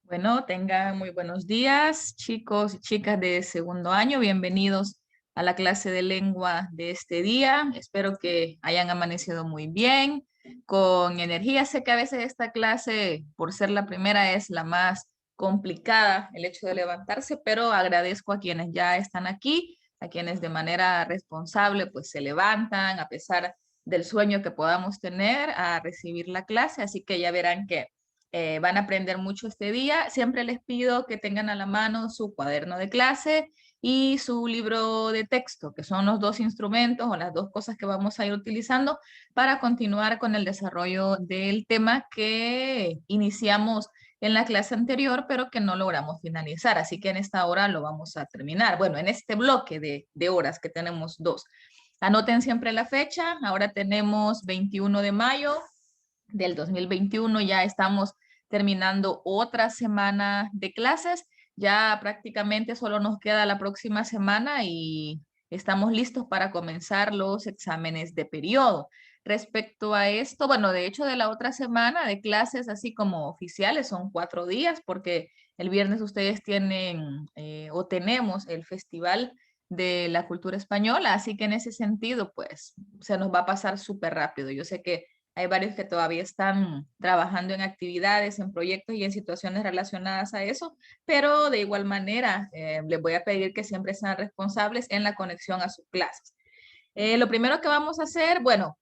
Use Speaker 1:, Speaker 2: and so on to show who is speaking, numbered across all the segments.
Speaker 1: Bueno, tengan muy buenos días, chicos y chicas de segundo año. Bienvenidos a la clase de lengua de este día. Espero que hayan amanecido muy bien, con energía. Sé que a veces esta clase, por ser la primera, es la más complicada, el hecho de levantarse, pero agradezco a quienes ya están aquí, a quienes de manera responsable pues se levantan a pesar del sueño que podamos tener a recibir la clase. Así que ya verán que van a aprender mucho este día. Siempre les pido que tengan a la mano su cuaderno de clase y su libro de texto, que son los dos instrumentos o las dos cosas que vamos a ir utilizando para continuar con el desarrollo del tema que iniciamos en la clase anterior, pero que no logramos finalizar. Así que en esta hora lo vamos a terminar. Bueno, en este bloque de horas que tenemos dos. Anoten siempre la fecha. Ahora tenemos 21 de mayo del 2021. Ya estamos terminando otra semana de clases. Ya prácticamente solo nos queda la próxima semana y estamos listos para comenzar los exámenes de periodo. Respecto a esto, bueno, de hecho de la otra semana de clases, así como oficiales, son 4 días porque el viernes ustedes tienen o tenemos el Festival de la Cultura Española, así que en ese sentido, pues se nos va a pasar súper rápido. Yo sé que hay varios que todavía están trabajando en actividades, en proyectos y en situaciones relacionadas a eso, pero de igual manera les voy a pedir que siempre sean responsables en la conexión a sus clases. Lo primero que vamos a hacer, bueno,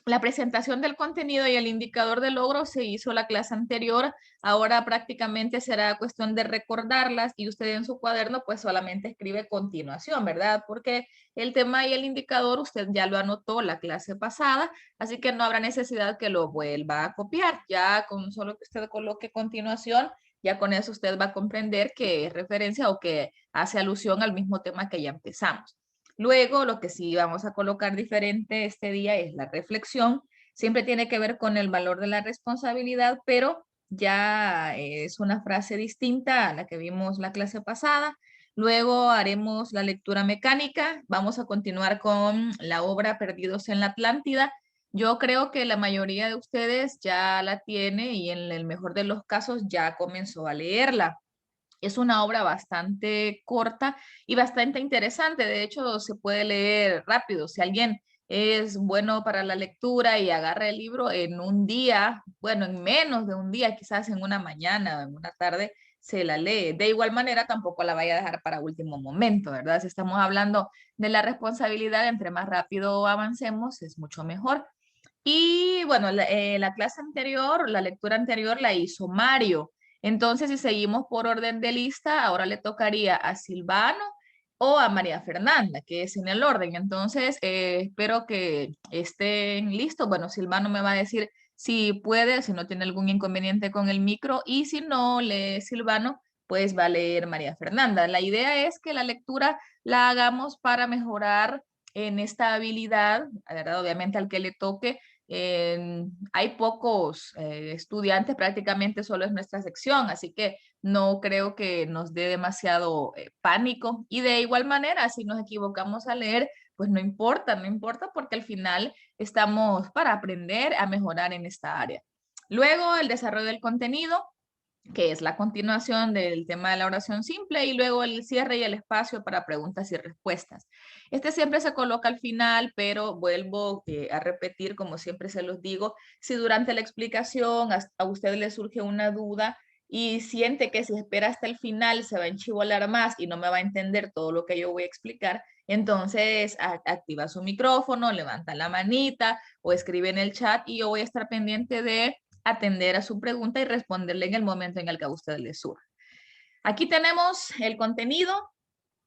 Speaker 1: la presentación del contenido y el indicador de logro se hizo la clase anterior, ahora prácticamente será cuestión de recordarlas y usted en su cuaderno pues solamente escribe continuación, ¿verdad? Porque el tema y el indicador usted ya lo anotó la clase pasada, así que no habrá necesidad que lo vuelva a copiar. Ya con solo que usted coloque continuación, ya con eso usted va a comprender que es referencia o que hace alusión al mismo tema que ya empezamos. Luego, lo que sí vamos a colocar diferente este día es la reflexión. Siempre tiene que ver con el valor de la responsabilidad, pero ya es una frase distinta a la que vimos la clase pasada. Luego haremos la lectura mecánica. Vamos a continuar con la obra Perdidos en la Atlántida. Yo creo que la mayoría de ustedes ya la tiene y en el mejor de los casos ya comenzó a leerla. Es una obra bastante corta y bastante interesante. De hecho, se puede leer rápido. Si alguien es bueno para la lectura y agarra el libro en un día, bueno, en menos de un día, quizás en una mañana o en una tarde, se la lee. De igual manera, tampoco la vaya a dejar para último momento, ¿verdad? Si estamos hablando de la responsabilidad, entre más rápido avancemos, es mucho mejor. Y bueno, la clase anterior, la lectura anterior la hizo Mario. Entonces, si seguimos por orden de lista, ahora le tocaría a Silvano o a María Fernanda, que es en el orden. Entonces, espero que estén listos. Bueno, Silvano me va a decir si puede, si no tiene algún inconveniente con el micro, y si no lee Silvano, pues va a leer María Fernanda. La idea es que la lectura la hagamos para mejorar en esta habilidad, ¿verdad? Obviamente al que le toque hay pocos estudiantes, prácticamente solo es nuestra sección, así que no creo que nos dé demasiado pánico. Y de igual manera, si nos equivocamos a leer, pues no importa, no importa porque al final estamos para aprender a mejorar en esta área. Luego, el desarrollo del contenido, que es la continuación del tema de la oración simple, y luego el cierre y el espacio para preguntas y respuestas. Este siempre se coloca al final, pero vuelvo a repetir, como siempre se los digo, si durante la explicación a usted le surge una duda y siente que si espera hasta el final se va a enchivolar más y no me va a entender todo lo que yo voy a explicar, entonces activa su micrófono, levanta la manita o escribe en el chat y yo voy a estar pendiente de atender a su pregunta y responderle en el momento en el que a usted le surja. Aquí tenemos el contenido,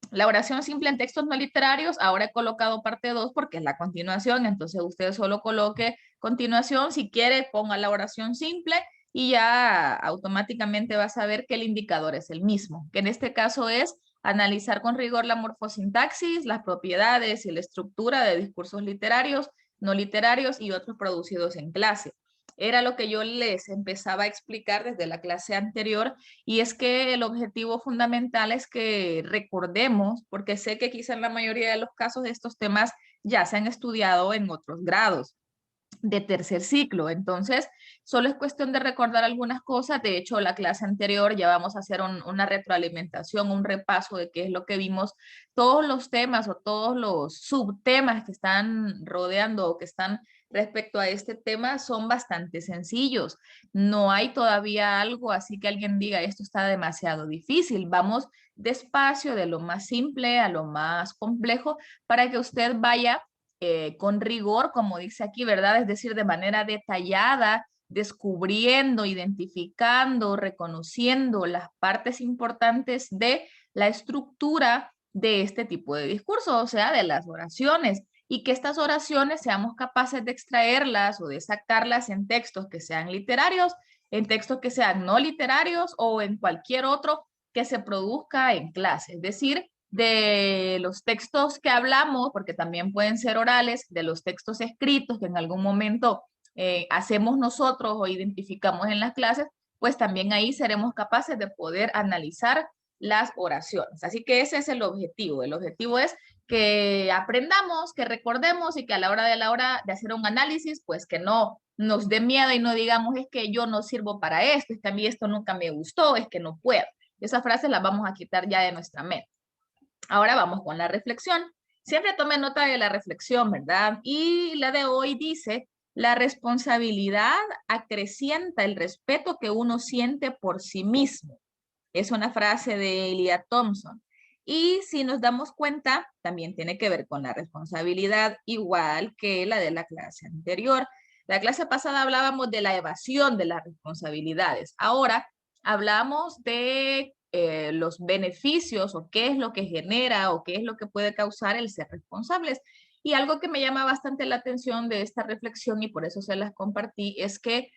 Speaker 1: la oración simple en textos no literarios. Ahora he colocado parte 2 porque es la continuación, entonces usted solo coloque continuación. Si quiere, ponga la oración simple y ya automáticamente va a saber que el indicador es el mismo, que en este caso es analizar con rigor la morfosintaxis, las propiedades y la estructura de discursos literarios, no literarios y otros producidos en clase. Era lo que yo les empezaba a explicar desde la clase anterior, y es que el objetivo fundamental es que recordemos, porque sé que quizá en la mayoría de los casos estos temas ya se han estudiado en otros grados. de tercer ciclo. Entonces, solo es cuestión de recordar algunas cosas. De hecho, la clase anterior ya vamos a hacer una retroalimentación, un repaso de qué es lo que vimos. Todos los temas o todos los subtemas que están rodeando o que están respecto a este tema son bastante sencillos. No hay todavía algo así que alguien diga esto está demasiado difícil. Vamos despacio de lo más simple a lo más complejo para que usted vaya con rigor, como dice aquí, ¿verdad? Es decir, de manera detallada, descubriendo, identificando, reconociendo las partes importantes de la estructura de este tipo de discurso, o sea, de las oraciones, y que estas oraciones seamos capaces de extraerlas o de sacarlas en textos que sean literarios, en textos que sean no literarios o en cualquier otro que se produzca en clase. Es decir, de los textos que hablamos, porque también pueden ser orales, de los textos escritos que en algún momento hacemos nosotros o identificamos en las clases, pues también ahí seremos capaces de poder analizar las oraciones. Así que ese es el objetivo. El objetivo es que aprendamos, que recordemos y que a la hora de hacer un análisis, pues que no nos dé miedo y no digamos es que yo no sirvo para esto, es que a mí esto nunca me gustó, es que no puedo. Esas frases las vamos a quitar ya de nuestra mente. Ahora vamos con la reflexión. Siempre tome nota de la reflexión, ¿verdad? Y la de hoy dice, la responsabilidad acrecienta el respeto que uno siente por sí mismo. Es una frase de Elia Thompson. Y si nos damos cuenta, también tiene que ver con la responsabilidad, igual que la de la clase anterior. La clase pasada hablábamos de la evasión de las responsabilidades. Ahora hablamos de los beneficios o qué es lo que genera o qué es lo que puede causar el ser responsables. Y algo que me llama bastante la atención de esta reflexión y por eso se las compartí es que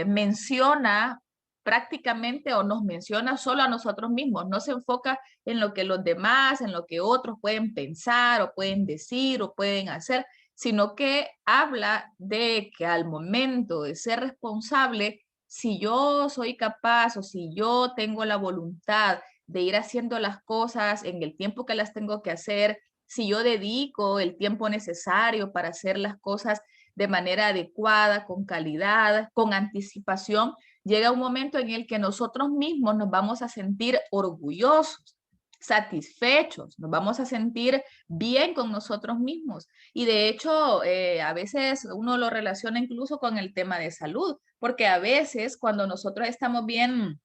Speaker 1: menciona prácticamente o nos menciona solo a nosotros mismos, no se enfoca en lo que los demás, en lo que otros pueden pensar o pueden decir o pueden hacer, sino que habla de que al momento de ser responsable, si yo soy capaz o si yo tengo la voluntad de ir haciendo las cosas en el tiempo que las tengo que hacer, si yo dedico el tiempo necesario para hacer las cosas de manera adecuada, con calidad, con anticipación, llega un momento en el que nosotros mismos nos vamos a sentir orgullosos, satisfechos, nos vamos a sentir bien con nosotros mismos. Y de hecho, a veces uno lo relaciona incluso con el tema de salud, porque a veces cuando nosotros estamos bien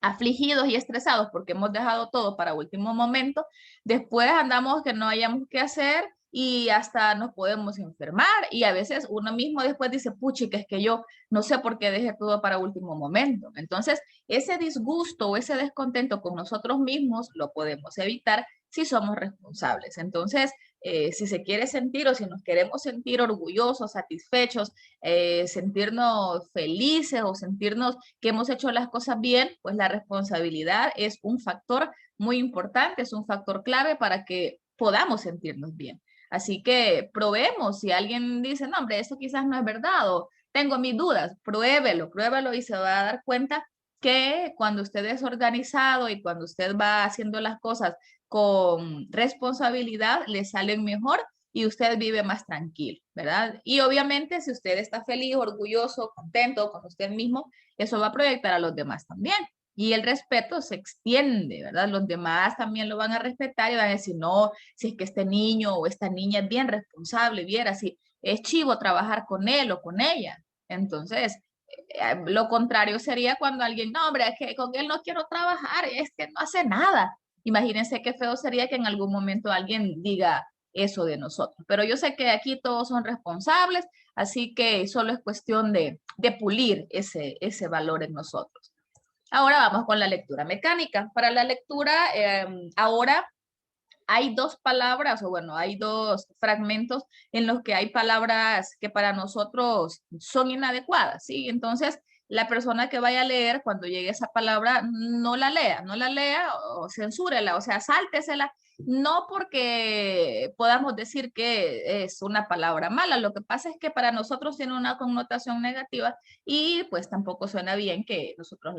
Speaker 1: afligidos y estresados porque hemos dejado todo para último momento, después andamos que no hayamos qué hacer y hasta nos podemos enfermar y a veces uno mismo después dice, puchi, que es que yo no sé por qué dejé todo para último momento. Entonces, ese disgusto o ese descontento con nosotros mismos lo podemos evitar si somos responsables. Entonces, si se quiere sentir o si nos queremos sentir orgullosos, satisfechos, sentirnos felices o sentirnos que hemos hecho las cosas bien, pues la responsabilidad es un factor muy importante, es un factor clave para que podamos sentirnos bien. Así que probemos, si alguien dice, no, hombre, eso quizás no es verdad o tengo mis dudas, pruébelo, pruébelo y se va a dar cuenta que cuando usted es organizado y cuando usted va haciendo las cosas con responsabilidad, le salen mejor y usted vive más tranquilo, ¿verdad? Y obviamente si usted está feliz, orgulloso, contento con usted mismo, eso va a proyectar a los demás también. Y el respeto se extiende, ¿verdad? Los demás también lo van a respetar y van a decir, no, si es que este niño o esta niña es bien responsable, viera, si es chivo trabajar con él o con ella. Entonces, lo contrario sería cuando alguien, no, hombre, es que con él no quiero trabajar, es que no hace nada. Imagínense qué feo sería que en algún momento alguien diga eso de nosotros. Pero yo sé que aquí todos son responsables, así que solo es cuestión de pulir ese valor en nosotros. Ahora vamos con la lectura mecánica. Para la lectura, ahora hay dos palabras, o bueno, hay dos fragmentos en los que hay palabras que para nosotros son inadecuadas, ¿sí? Entonces, la persona que vaya a leer, cuando llegue esa palabra, no la lea o censúrela, o sea, sáltesela, no porque podamos decir que es una palabra mala, lo que pasa es que para nosotros tiene una connotación negativa y pues tampoco suena bien que nosotros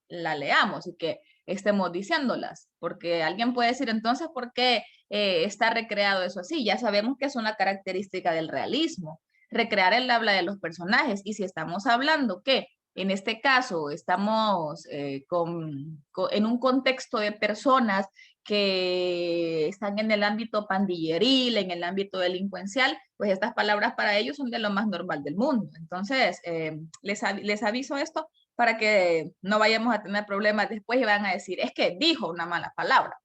Speaker 1: la leamos y que estemos diciéndolas, porque alguien puede decir entonces, ¿por qué está recreado eso así? Ya sabemos que es una característica del realismo. recrear el habla de los personajes. Y si estamos hablando que en este caso estamos en un contexto de personas que están en el ámbito pandilleril, en el ámbito delincuencial, pues estas palabras para ellos son de lo más normal del mundo. Entonces, les aviso esto para que no vayamos a tener problemas después y van a decir, es que dijo una mala palabra.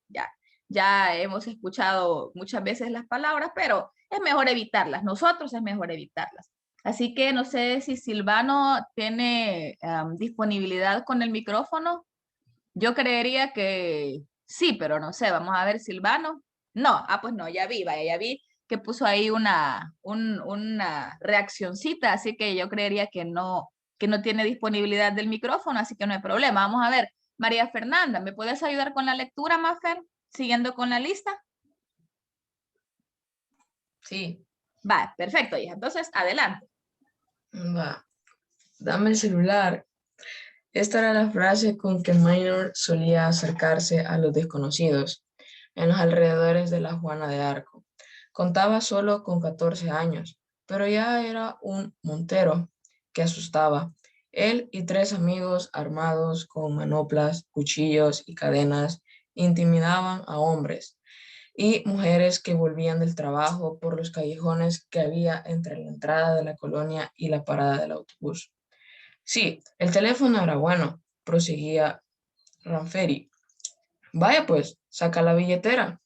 Speaker 1: Ya hemos escuchado muchas veces las palabras, pero es mejor evitarlas. Nosotros es mejor evitarlas. Así que no sé si Silvano tiene disponibilidad con el micrófono. Yo creería que sí, pero no sé. Vamos a ver, Silvano. No, pues no, ya vi, vaya, ya vi que puso ahí una reaccioncita, así que yo creería que no tiene disponibilidad del micrófono, así que no hay problema. Vamos a ver, María Fernanda, ¿me puedes ayudar con la lectura, Mafer? Siguiendo con la lista.
Speaker 2: Sí.
Speaker 1: Va, perfecto, hija. Entonces, adelante.
Speaker 2: Va. Dame el celular. Esta era la frase con que Minor solía acercarse a los desconocidos en los alrededores de la Juana de Arco. Contaba solo con 14 años, pero ya era un montero que asustaba. Él y 3 amigos armados con manoplas, cuchillos y cadenas intimidaban a hombres y mujeres que volvían del trabajo por los callejones que había entre la entrada de la colonia y la parada del autobús. Sí, el teléfono era bueno, proseguía Ranferi. Vaya pues, saca la billetera.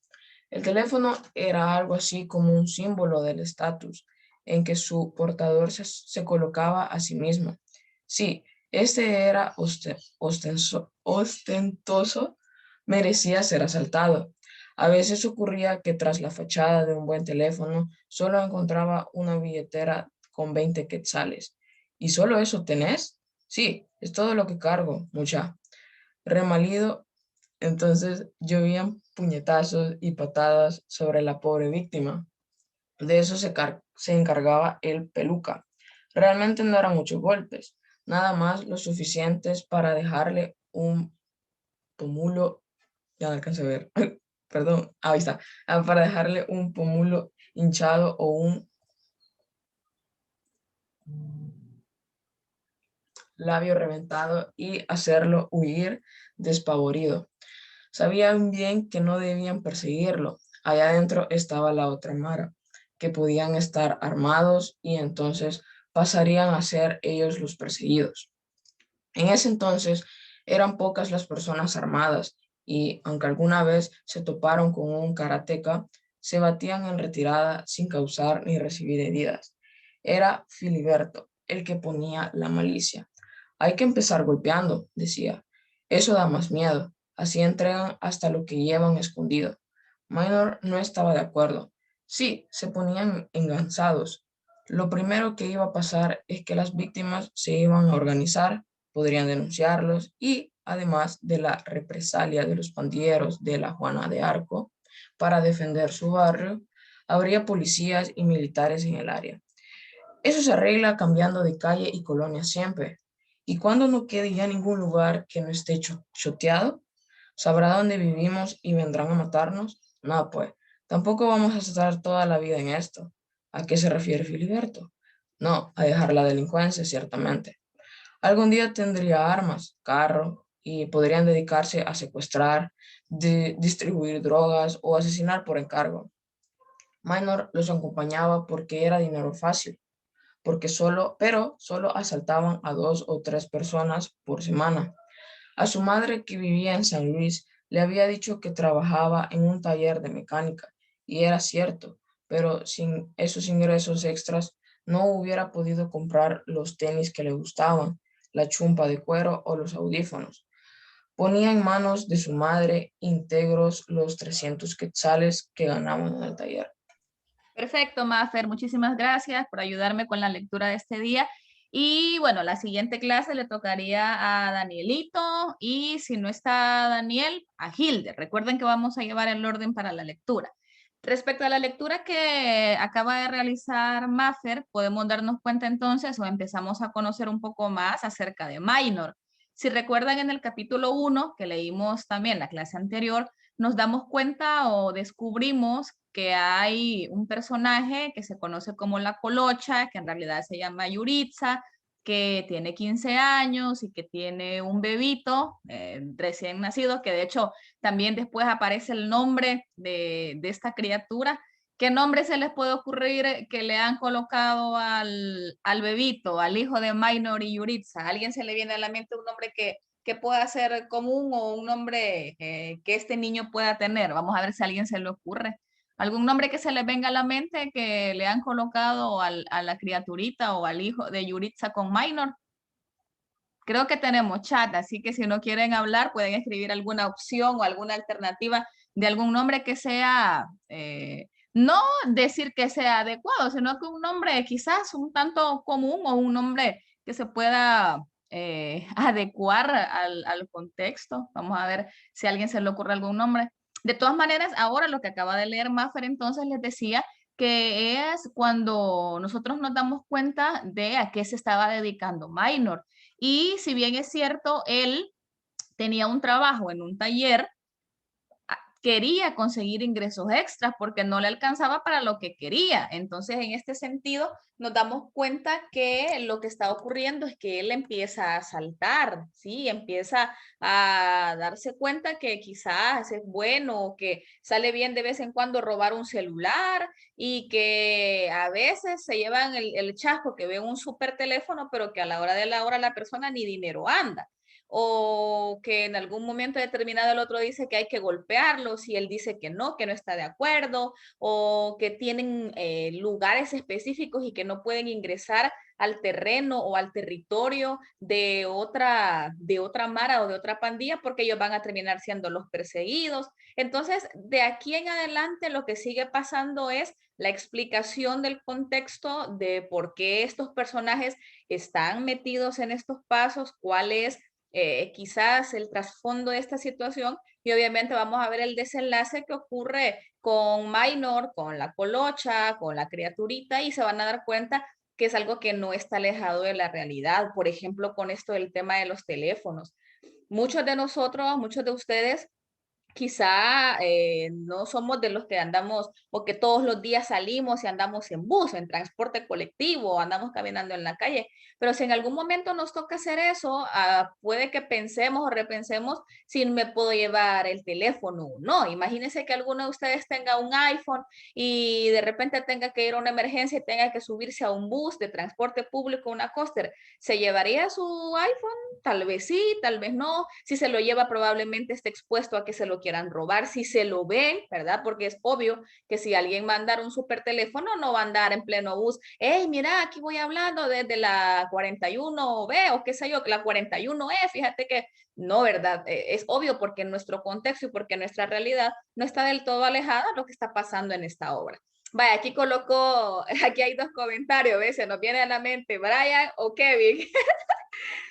Speaker 2: El teléfono era algo así como un símbolo del estatus en que su portador se colocaba a sí mismo. Sí, este era ostentoso, merecía ser asaltado. A veces ocurría que tras la fachada de un buen teléfono solo encontraba una billetera con 20 quetzales. ¿Y solo eso tenés? Sí, es todo lo que cargo, mucha. Remalido, entonces llovían puñetazos y patadas sobre la pobre víctima. De eso se encargaba el peluca. Realmente no eran muchos golpes, nada más lo suficientes para dejarle un pómulo, ya no alcancé a ver, perdón, ahí está, para dejarle un pómulo hinchado o un labio reventado y hacerlo huir despavorido. Sabían bien que no debían perseguirlo. Allá adentro estaba la otra Mara, que podían estar armados y entonces pasarían a ser ellos los perseguidos. En ese entonces eran pocas las personas armadas y, aunque alguna vez se toparon con un karateca, se batían en retirada sin causar ni recibir heridas. Era Filiberto el que ponía la malicia. Hay que empezar golpeando, decía. Eso da más miedo. Así entregan hasta lo que llevan escondido. Minor no estaba de acuerdo. Sí, se ponían enganchados. Lo primero que iba a pasar es que las víctimas se iban a organizar, podrían denunciarlos y, además de la represalia de los pandilleros de la Juana de Arco para defender su barrio, habría policías y militares en el área. Eso se arregla cambiando de calle y colonia siempre. Y cuando no quede ya ningún lugar que no esté choteado, sabrá dónde vivimos y vendrán a matarnos. No, pues, tampoco vamos a estar toda la vida en esto. ¿A qué se refiere Filiberto? No, a dejar la delincuencia, ciertamente. Algún día tendría armas, carro, y podrían dedicarse a secuestrar, distribuir drogas o asesinar por encargo. Minor los acompañaba porque era dinero fácil, pero solo asaltaban a 2 o 3 personas por semana. A su madre, que vivía en San Luis, le había dicho que trabajaba en un taller de mecánica, y era cierto, pero sin esos ingresos extras no hubiera podido comprar los tenis que le gustaban, la chumpa de cuero o los audífonos. Ponía en manos de su madre íntegros los 300 quetzales que ganaban en el taller.
Speaker 1: Perfecto, Mafer. Muchísimas gracias por ayudarme con la lectura de este día. Y bueno, la siguiente clase le tocaría a Danielito y si no está Daniel, a Hilde. Recuerden que vamos a llevar el orden para la lectura. Respecto a la lectura que acaba de realizar Mafer, podemos darnos cuenta entonces o empezamos a conocer un poco más acerca de Minor. Si recuerdan en el capítulo 1 que leímos también la clase anterior, nos damos cuenta o descubrimos que hay un personaje que se conoce como la Colocha, que en realidad se llama Yuritsa, que tiene 15 años y que tiene un bebito recién nacido, que de hecho también después aparece el nombre de esta criatura. ¿Qué nombre se les puede ocurrir que le han colocado al bebito, al hijo de Minor y Yuritsa? ¿A alguien se le viene a la mente un nombre que pueda ser común o un nombre que este niño pueda tener? Vamos a ver si a alguien se le ocurre. ¿Algún nombre que se les venga a la mente que le han colocado a la criaturita o al hijo de Yuritsa con Minor? Creo que tenemos chat, así que si no quieren hablar, pueden escribir alguna opción o alguna alternativa de algún nombre que sea, no decir que sea adecuado, sino que un nombre quizás un tanto común o un nombre que se pueda adecuar al contexto. Vamos a ver si a alguien se le ocurre algún nombre. De todas maneras, ahora lo que acaba de leer Maffer, entonces les decía que es cuando nosotros nos damos cuenta de a qué se estaba dedicando Minor. Y si bien es cierto, él tenía un trabajo en un taller, quería conseguir ingresos extras porque no le alcanzaba para lo que quería. Entonces, en este sentido, nos damos cuenta que lo que está ocurriendo es que él empieza a saltar, ¿sí? Empieza a darse cuenta que quizás es bueno o que sale bien de vez en cuando robar un celular y que a veces se llevan el chasco que ve un súper teléfono, pero que a la hora de la hora la persona ni dinero anda, o que en algún momento determinado el otro dice que hay que golpearlo, si él dice que no está de acuerdo, o que tienen lugares específicos y que no pueden ingresar al terreno o al territorio de otra mara o de otra pandilla porque ellos van a terminar siendo los perseguidos. Entonces, de aquí en adelante lo que sigue pasando es la explicación del contexto de por qué estos personajes están metidos en estos pasos, cuál es quizás el trasfondo de esta situación, y obviamente vamos a ver el desenlace que ocurre con Minor, con la Colocha, con la criaturita, y se van a dar cuenta que es algo que no está alejado de la realidad. Por ejemplo, con esto del tema de los teléfonos. Muchos de nosotros, muchos de ustedes quizá no somos de los que andamos o que todos los días salimos y andamos en bus, en transporte colectivo, o andamos caminando en la calle, pero si en algún momento nos toca hacer eso, puede que pensemos o repensemos si me puedo llevar el teléfono o no. Imagínense que alguno de ustedes tenga un iPhone y de repente tenga que ir a una emergencia y tenga que subirse a un bus de transporte público, una coaster. ¿Se llevaría su iPhone? Tal vez sí, tal vez no. Si se lo lleva, probablemente esté expuesto a que se lo quieran robar. Si se lo ven, ¿verdad? Porque es obvio que si alguien va a andar un super teléfono, no va a andar en pleno bus. Hey, mira, aquí voy hablando desde la 41B o qué sé yo, la 41E. Fíjate que no, ¿verdad? Es obvio porque en nuestro contexto y porque nuestra realidad no está del todo alejada de lo que está pasando en esta obra. Vaya, aquí colocó, aquí hay dos comentarios, ¿ves? Se nos viene a la mente Brian o Kevin.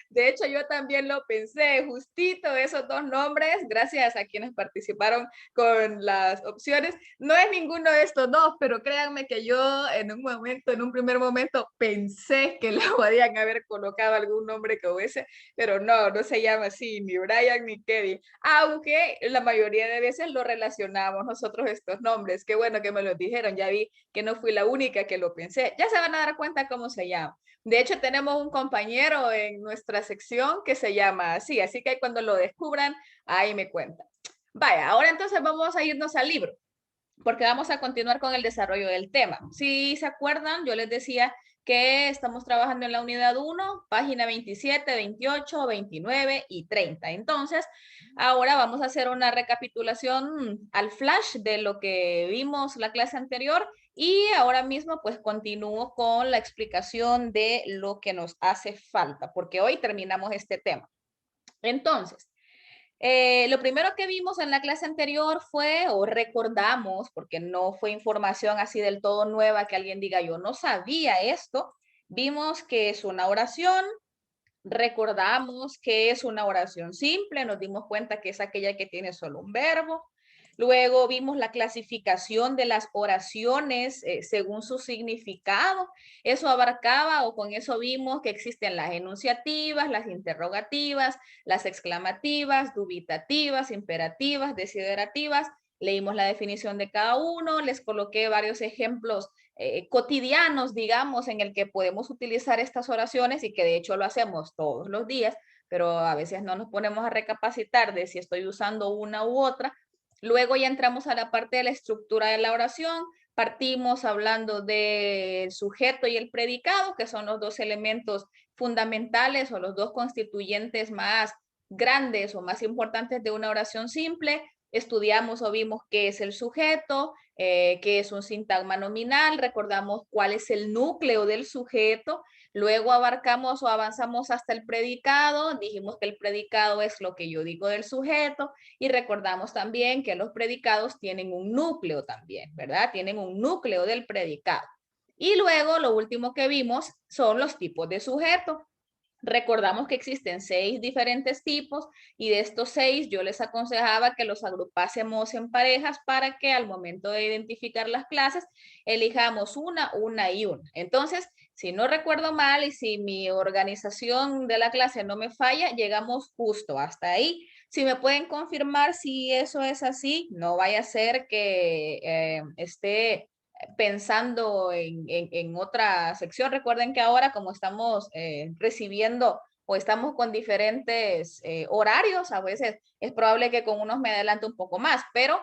Speaker 1: De hecho, yo también lo pensé, justito esos dos nombres, gracias a quienes participaron con las opciones. No es ninguno de estos dos, pero créanme que yo en un momento, en un primer momento, pensé que le podían haber colocado algún nombre que hubiese, pero no, no se llama así, ni Brian ni Kevin, aunque la mayoría de veces lo relacionamos nosotros estos nombres. Qué bueno que me lo dijeron, ya vi que no fui la única que lo pensé. Ya se van a dar cuenta cómo se llama. De hecho, tenemos un compañero en nuestra sección que se llama así que cuando lo descubran, ahí me cuentan. Vaya, ahora entonces vamos a irnos al libro, porque vamos a continuar con el desarrollo del tema. Si se acuerdan, yo les decía que estamos trabajando en la unidad 1, página 27, 28, 29 y 30. Entonces, ahora vamos a hacer una recapitulación al flash de lo que vimos la clase anterior y ahora mismo pues continúo con la explicación de lo que nos hace falta, porque hoy terminamos este tema. Entonces, lo primero que vimos en la clase anterior fue, o recordamos, porque no fue información así del todo nueva que alguien diga yo no sabía esto, vimos que es una oración, recordamos que es una oración simple, nos dimos cuenta que es aquella que tiene solo un verbo, Luego vimos la clasificación de las oraciones según su significado. Eso abarcaba, o con eso vimos que existen las enunciativas, las interrogativas, las exclamativas, dubitativas, imperativas, desiderativas. Leímos la definición de cada uno, les coloqué varios ejemplos cotidianos, digamos, en el que podemos utilizar estas oraciones y que de hecho lo hacemos todos los días, pero a veces no nos ponemos a recapacitar de si estoy usando una u otra. Luego ya entramos a la parte de la estructura de la oración. Partimos hablando del sujeto y el predicado, que son los dos elementos fundamentales o los dos constituyentes más grandes o más importantes de una oración simple. Estudiamos o vimos qué es el sujeto, qué es un sintagma nominal, recordamos cuál es el núcleo del sujeto. Luego abarcamos o avanzamos hasta el predicado, dijimos que el predicado es lo que yo digo del sujeto y recordamos también que los predicados tienen un núcleo también, ¿verdad? Tienen un núcleo del predicado. Y luego lo último que vimos son los tipos de sujeto. Recordamos que existen 6 diferentes tipos y de estos 6 yo les aconsejaba que los agrupásemos en parejas para que al momento de identificar las clases elijamos una y una. Entonces, si no recuerdo mal y si mi organización de la clase no me falla, llegamos justo hasta ahí. Si me pueden confirmar si eso es así, no vaya a ser que esté pensando en otra sección. Recuerden que ahora como estamos recibiendo o estamos con diferentes horarios, a veces es probable que con unos me adelante un poco más, pero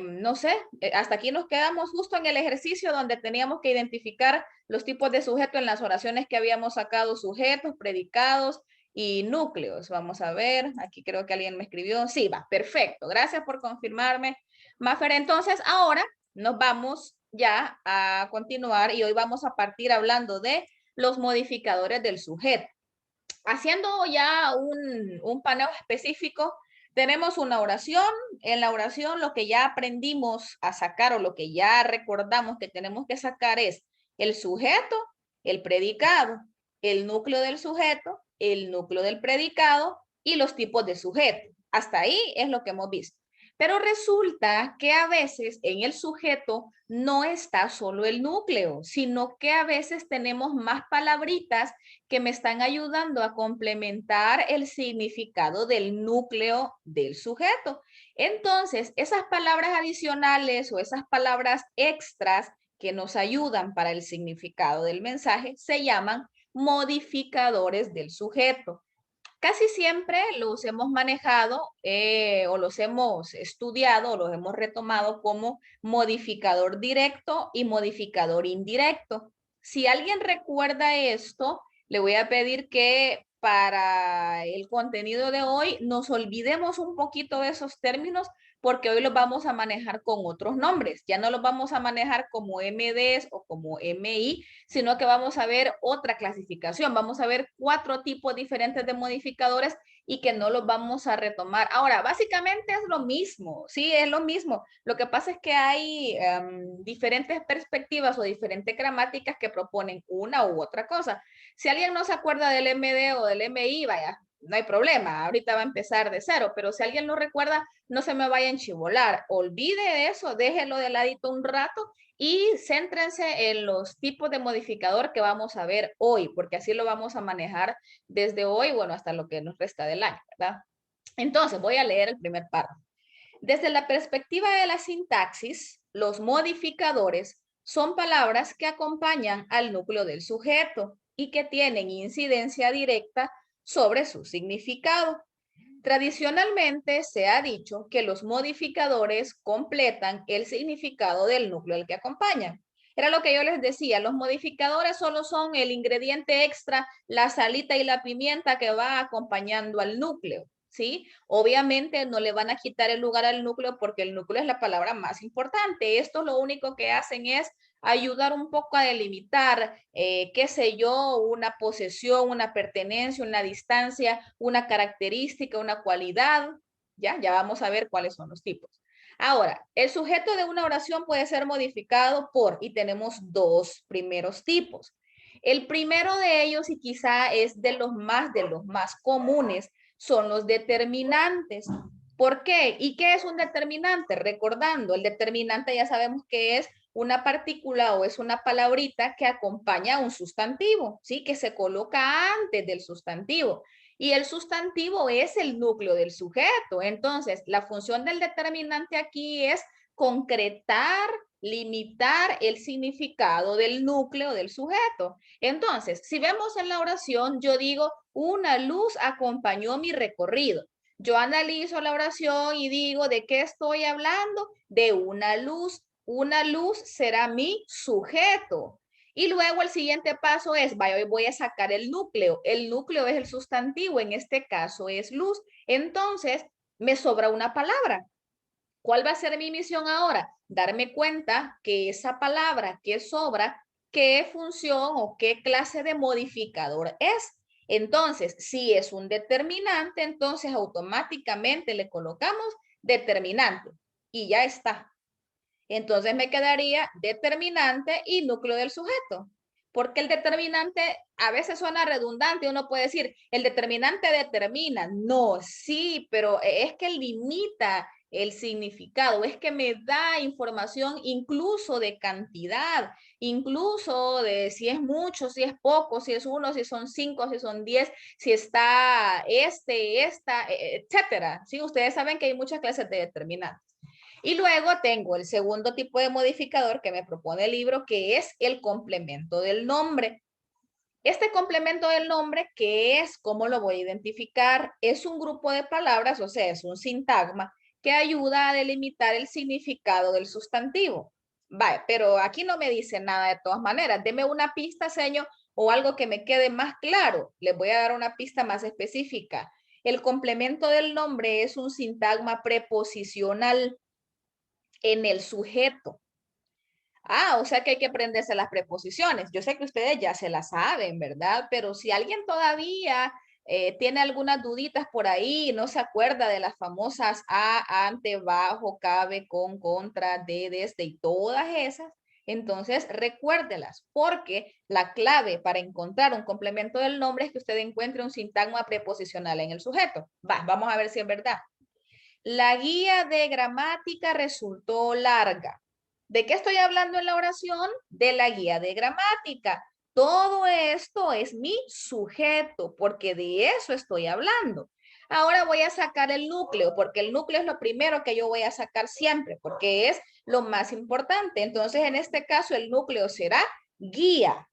Speaker 1: no sé, hasta aquí nos quedamos justo en el ejercicio donde teníamos que identificar los tipos de sujeto en las oraciones que habíamos sacado, sujetos, predicados y núcleos. Vamos a ver, aquí creo que alguien me escribió. Sí, va, perfecto. Gracias por confirmarme, Mafer. Entonces, ahora nos vamos ya a continuar y hoy vamos a partir hablando de los modificadores del sujeto. Haciendo ya un paneo específico, tenemos una oración. En la oración lo que ya aprendimos a sacar o lo que ya recordamos que tenemos que sacar es el sujeto, el predicado, el núcleo del sujeto, el núcleo del predicado y los tipos de sujeto. Hasta ahí es lo que hemos visto. Pero resulta que a veces en el sujeto no está solo el núcleo, sino que a veces tenemos más palabritas que me están ayudando a complementar el significado del núcleo del sujeto. Entonces, esas palabras adicionales o esas palabras extras que nos ayudan para el significado del mensaje se llaman modificadores del sujeto. Casi siempre los hemos manejado o los hemos estudiado o los hemos retomado como modificador directo y modificador indirecto. Si alguien recuerda esto, le voy a pedir que para el contenido de hoy nos olvidemos un poquito de esos términos porque hoy los vamos a manejar con otros nombres. Ya no los vamos a manejar como MDs o como MI, sino que vamos a ver otra clasificación. Vamos a ver 4 tipos diferentes de modificadores y que no los vamos a retomar. Ahora, básicamente es lo mismo, sí, es lo mismo. Lo que pasa es que hay diferentes perspectivas o diferentes gramáticas que proponen una u otra cosa. Si alguien no se acuerda del MD o del MI, vaya, no hay problema, ahorita va a empezar de cero, pero si alguien lo recuerda, no se me vaya a enchivolar, olvide eso, déjelo de ladito un rato y céntrense en los tipos de modificador que vamos a ver hoy, porque así lo vamos a manejar desde hoy, bueno, hasta lo que nos resta del año, ¿verdad? Entonces, voy a leer el primer párrafo. Desde la perspectiva de la sintaxis, los modificadores son palabras que acompañan al núcleo del sujeto y que tienen incidencia directa sobre su significado. Tradicionalmente se ha dicho que los modificadores completan el significado del núcleo al que acompañan. Era lo que yo les decía, los modificadores solo son el ingrediente extra, la salita y la pimienta que va acompañando al núcleo, ¿sí? Obviamente no le van a quitar el lugar al núcleo porque el núcleo es la palabra más importante. Esto lo único que hacen es ayudar un poco a delimitar, qué sé yo, una posesión, una pertenencia, una distancia, una característica, una cualidad. Ya vamos a ver cuáles son los tipos. Ahora, el sujeto de una oración puede ser modificado por, y tenemos 2 primeros tipos. El primero de ellos, y quizá es de los más comunes, son los determinantes. ¿Por qué? ¿Y qué es un determinante? Recordando, el determinante ya sabemos que es una partícula o es una palabrita que acompaña a un sustantivo, ¿sí? Que se coloca antes del sustantivo. Y el sustantivo es el núcleo del sujeto. Entonces, la función del determinante aquí es concretar, limitar el significado del núcleo del sujeto. Entonces, si vemos en la oración, yo digo, una luz acompañó mi recorrido. Yo analizo la oración y digo, ¿de qué estoy hablando? De una luz. Una luz será mi sujeto. Y luego el siguiente paso es, vaya, hoy voy a sacar el núcleo. El núcleo es el sustantivo, en este caso es luz. Entonces, me sobra una palabra. ¿Cuál va a ser mi misión ahora? Darme cuenta que esa palabra que sobra, qué función o qué clase de modificador es. Entonces, si es un determinante, entonces automáticamente le colocamos determinante y ya está. Entonces me quedaría determinante y núcleo del sujeto. Porque el determinante a veces suena redundante. Uno puede decir, el determinante determina. No, sí, pero es que limita el significado, es que me da información incluso de cantidad, incluso de si es mucho, si es poco, si es uno, si son 5, si son 10, si está esta, etcétera. Sí, ustedes saben que hay muchas clases de determinantes. Y luego tengo el segundo tipo de modificador que me propone el libro, que es el complemento del nombre. Este complemento del nombre, ¿qué es? ¿Cómo lo voy a identificar? Es un grupo de palabras, o sea, es un sintagma que ayuda a delimitar el significado del sustantivo. Vale, pero aquí no me dice nada de todas maneras. Deme una pista, señor, o algo que me quede más claro. Les voy a dar una pista más específica. El complemento del nombre es un sintagma preposicional en el sujeto. Ah, o sea que hay que aprenderse las preposiciones. Yo sé que ustedes ya se las saben, ¿verdad? Pero si alguien todavía tiene algunas duditas por ahí, no se acuerda de las famosas a, ante, bajo, cabe, con, contra, de, desde y todas esas, entonces recuérdelas, porque la clave para encontrar un complemento del nombre es que usted encuentre un sintagma preposicional en el sujeto. Va, vamos a ver si es verdad. La guía de gramática resultó larga. ¿De qué estoy hablando en la oración? De la guía de gramática. Todo esto es mi sujeto, porque de eso estoy hablando. Ahora voy a sacar el núcleo, porque el núcleo es lo primero que yo voy a sacar siempre, porque es lo más importante. Entonces, en este caso, el núcleo será guía.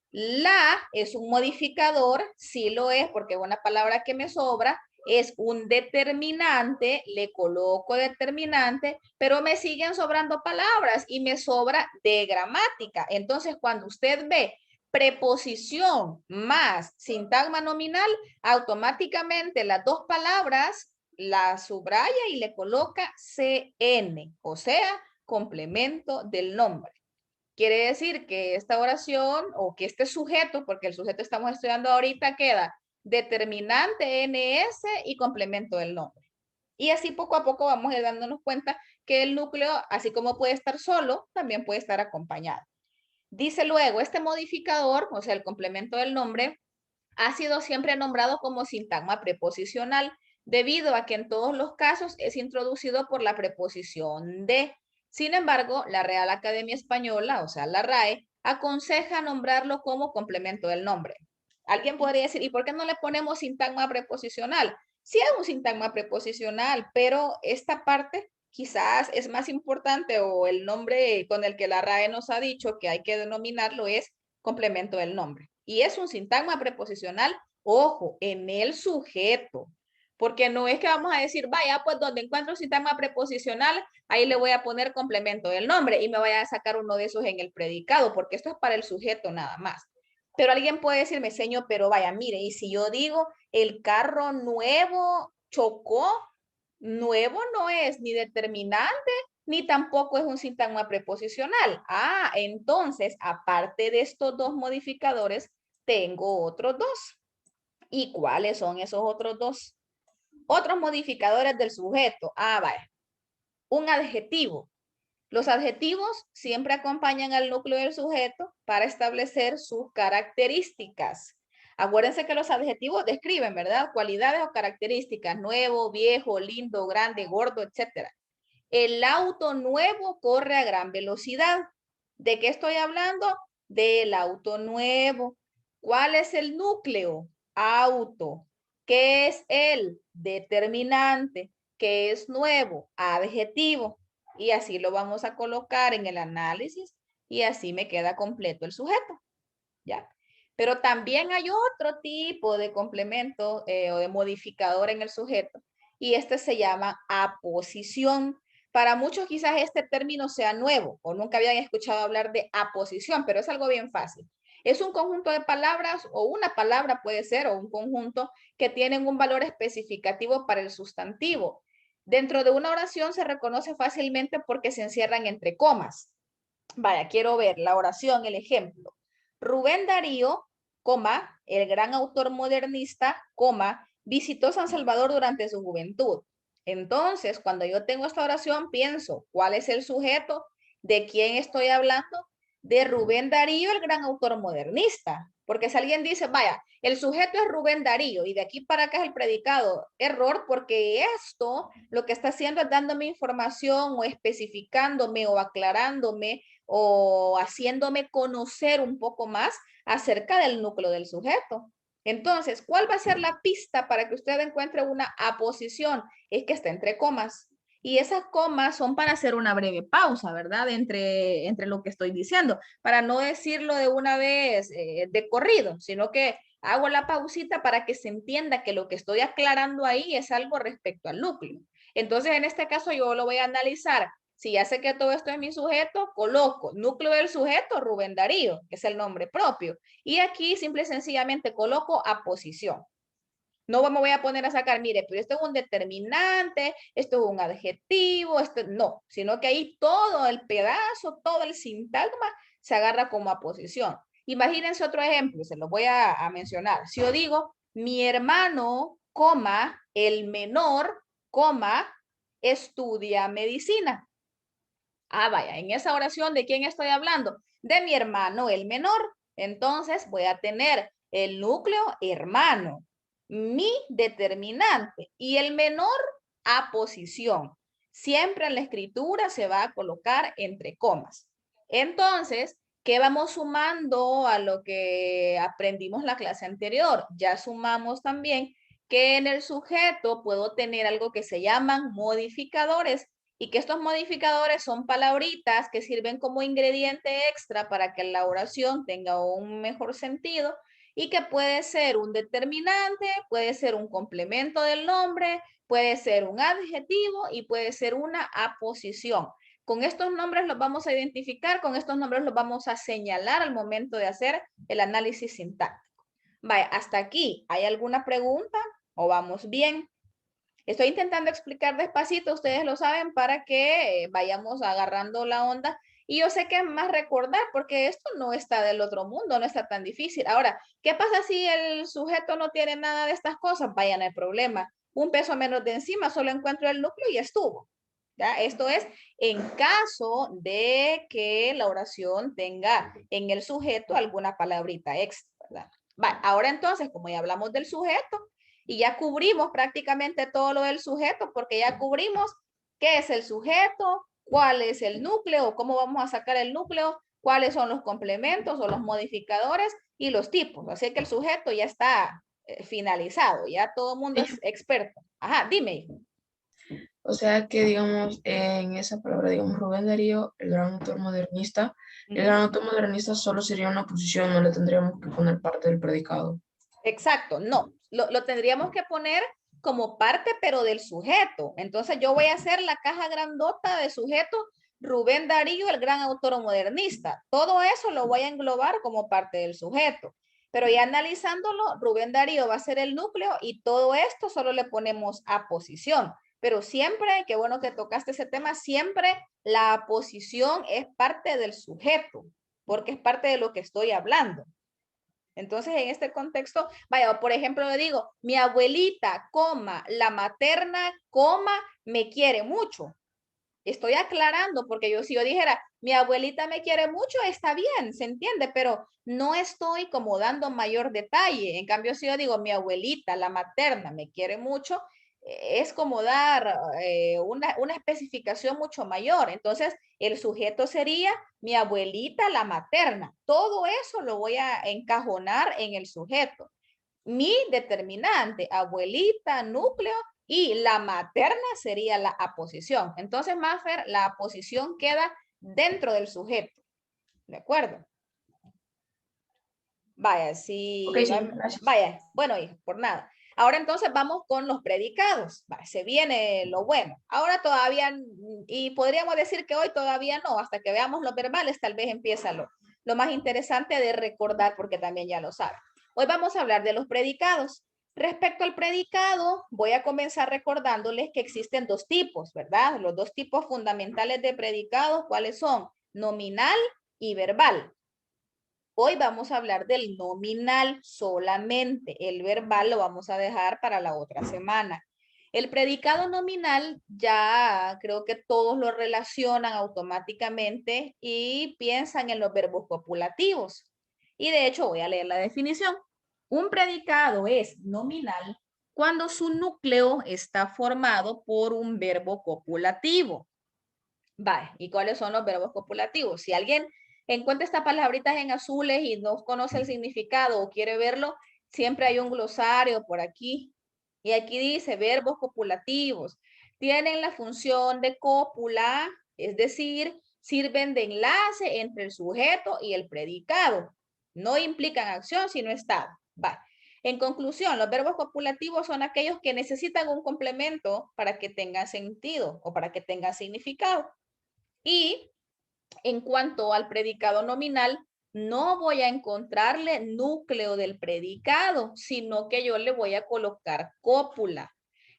Speaker 1: La es un modificador, sí lo es, porque es una palabra que me sobra, es un determinante, le coloco determinante, pero me siguen sobrando palabras y me sobra de gramática. Entonces, cuando usted ve preposición más sintagma nominal, automáticamente las dos palabras las subraya y le coloca CN, o sea, complemento del nombre. Quiere decir que esta oración o que este sujeto, porque el sujeto estamos estudiando ahorita, queda determinante NS y complemento del nombre. Y así poco a poco vamos a ir dándonos cuenta que el núcleo, así como puede estar solo, también puede estar acompañado. Dice luego, este modificador, o sea, el complemento del nombre, ha sido siempre nombrado como sintagma preposicional, debido a que en todos los casos es introducido por la preposición de. Sin embargo, la Real Academia Española, o sea, la RAE, aconseja nombrarlo como complemento del nombre. Alguien podría decir, ¿y por qué no le ponemos sintagma preposicional? Sí es un sintagma preposicional, pero esta parte quizás es más importante o el nombre con el que la RAE nos ha dicho que hay que denominarlo es complemento del nombre. Y es un sintagma preposicional, ojo, en el sujeto. Porque no es que vamos a decir, vaya, pues donde encuentro sintagma preposicional, ahí le voy a poner complemento del nombre y me vaya a sacar uno de esos en el predicado, porque esto es para el sujeto nada más. Pero alguien puede decirme, señor, pero vaya, mire, y si yo digo, el carro nuevo chocó, nuevo no es ni determinante, ni tampoco es un sintagma preposicional. Ah, entonces, aparte de estos dos modificadores, tengo otros dos. ¿Y cuáles son esos otros dos? Otros modificadores del sujeto. Ah, vaya. Un adjetivo. Los adjetivos siempre acompañan al núcleo del sujeto para establecer sus características. Acuérdense que los adjetivos describen, ¿verdad? Cualidades o características, nuevo, viejo, lindo, grande, gordo, etcétera. El auto nuevo corre a gran velocidad. ¿De qué estoy hablando? Del auto nuevo. ¿Cuál es el núcleo? Auto. ¿Qué es el determinante? ¿Qué es nuevo? Adjetivo. Y así lo vamos a colocar en el análisis y así me queda completo el sujeto. ¿Ya? Pero también hay otro tipo de complemento o de modificador en el sujeto y este se llama aposición. Para muchos quizás este término sea nuevo o nunca habían escuchado hablar de aposición, pero es algo bien fácil. Es un conjunto de palabras o una palabra puede ser o un conjunto que tienen un valor especificativo para el sustantivo. Dentro de una oración se reconoce fácilmente porque se encierran entre comas. Vaya, quiero ver la oración, el ejemplo. Rubén Darío, coma, el gran autor modernista, coma, visitó San Salvador durante su juventud. Entonces, cuando yo tengo esta oración, pienso, ¿cuál es el sujeto? ¿De quién estoy hablando? De Rubén Darío, el gran autor modernista. Porque si alguien dice, vaya, el sujeto es Rubén Darío y de aquí para acá es el predicado, error, porque esto lo que está haciendo es dándome información o especificándome o aclarándome o haciéndome conocer un poco más acerca del núcleo del sujeto. Entonces, ¿cuál va a ser la pista para que usted encuentre una aposición? Es que está entre comas. Y esas comas son para hacer una breve pausa, ¿verdad? Entre lo que estoy diciendo, para no decirlo de una vez de corrido, sino que hago la pausita para que se entienda que lo que estoy aclarando ahí es algo respecto al núcleo. Entonces, en este caso, yo lo voy a analizar. Si ya sé que todo esto es mi sujeto, coloco núcleo del sujeto, Rubén Darío, que es el nombre propio. Y aquí simple y sencillamente coloco aposición. No me voy a poner a sacar, mire, pero esto es un determinante, esto es un adjetivo, esto no, sino que ahí todo el pedazo, todo el sintagma se agarra como aposición. Imagínense otro ejemplo, se lo voy a mencionar. Si yo digo, mi hermano, coma, el menor, coma, estudia medicina. Ah, vaya, en esa oración, ¿de quién estoy hablando? De mi hermano, el menor. Entonces voy a tener el núcleo hermano, mi determinante y el menor aposición. Siempre en la escritura se va a colocar entre comas. Entonces, ¿qué vamos sumando a lo que aprendimos la clase anterior? Ya sumamos también que en el sujeto puedo tener algo que se llaman modificadores y que estos modificadores son palabritas que sirven como ingrediente extra para que la oración tenga un mejor sentido y que puede ser un determinante, puede ser un complemento del nombre, puede ser un adjetivo y puede ser una aposición. Con estos nombres los vamos a identificar, con estos nombres los vamos a señalar al momento de hacer el análisis sintáctico. Vaya, hasta aquí, ¿hay alguna pregunta o vamos bien? Estoy intentando explicar despacito, ustedes lo saben, para que vayamos agarrando la onda. Y yo sé que es más recordar, porque esto no está del otro mundo, no está tan difícil. Ahora, ¿qué pasa si el sujeto no tiene nada de estas cosas? Vaya, no hay problema. Un peso menos de encima, solo encuentro el núcleo y estuvo. ¿Ya? Esto es en caso de que la oración tenga en el sujeto alguna palabrita extra, ¿verdad? Vale, ahora entonces, como ya hablamos del sujeto, y ya cubrimos prácticamente todo lo del sujeto porque ya cubrimos qué es el sujeto, cuál es el núcleo, cómo vamos a sacar el núcleo, cuáles son los complementos o los modificadores y los tipos. Así que el sujeto ya está finalizado, ya todo el mundo
Speaker 2: Sí.
Speaker 1: es experto. Ajá, dime.
Speaker 2: O sea que, digamos, en esa palabra, digamos, Rubén Darío, el gran autor modernista solo sería una posición, no le tendríamos que poner parte del predicado.
Speaker 1: Exacto, no, lo tendríamos que poner como parte, pero del sujeto. Entonces yo voy a hacer la caja grandota de sujeto Rubén Darío, el gran autor modernista. Todo eso lo voy a englobar como parte del sujeto. Pero ya analizándolo, Rubén Darío va a ser el núcleo y todo esto solo le ponemos aposición. Pero siempre, qué bueno que tocaste ese tema, siempre la aposición es parte del sujeto, porque es parte de lo que estoy hablando. Entonces, en este contexto, vaya, por ejemplo, le digo, mi abuelita, coma, la materna, coma, me quiere mucho. Estoy aclarando porque si yo dijera, mi abuelita me quiere mucho, está bien, se entiende, pero no estoy como dando mayor detalle. En cambio, si yo digo, mi abuelita, la materna, me quiere mucho, es como dar una especificación mucho mayor. Entonces, el sujeto sería mi abuelita, la materna. Todo eso lo voy a encajonar en el sujeto. Mi determinante, abuelita, núcleo, y la materna sería la aposición. Entonces, Maffer, la aposición queda dentro del sujeto. ¿De acuerdo? Vaya,
Speaker 2: Ok,
Speaker 1: si no hay,
Speaker 2: sí, gracias.
Speaker 1: vaya, bueno, hijo, por nada. Ahora entonces vamos con los predicados. Vaya, se viene lo bueno. Ahora todavía, y podríamos decir que hoy todavía no, hasta que veamos los verbales, tal vez empieza lo más interesante de recordar, porque también ya lo saben. Hoy vamos a hablar de los predicados. Respecto al predicado, voy a comenzar recordándoles que existen dos tipos, ¿verdad? Los dos tipos fundamentales de predicados, ¿cuáles son? Nominal y verbal. Hoy vamos a hablar del nominal solamente. El verbal lo vamos a dejar para la otra semana. El predicado nominal ya creo que todos lo relacionan automáticamente y piensan en los verbos copulativos. Y de hecho voy a leer la definición. Un predicado es nominal cuando su núcleo está formado por un verbo copulativo. Vale, ¿y cuáles son los verbos copulativos? Si alguien encuentra estas palabritas en azules y no conoce el significado o quiere verlo, siempre hay un glosario por aquí. Y aquí dice verbos copulativos. Tienen la función de cópula, es decir, sirven de enlace entre el sujeto y el predicado. No implican acción, sino estado. Vale. En conclusión, los verbos copulativos son aquellos que necesitan un complemento para que tengan sentido o para que tengan significado. Y en cuanto al predicado nominal, no voy a encontrarle núcleo del predicado, sino que yo le voy a colocar cópula,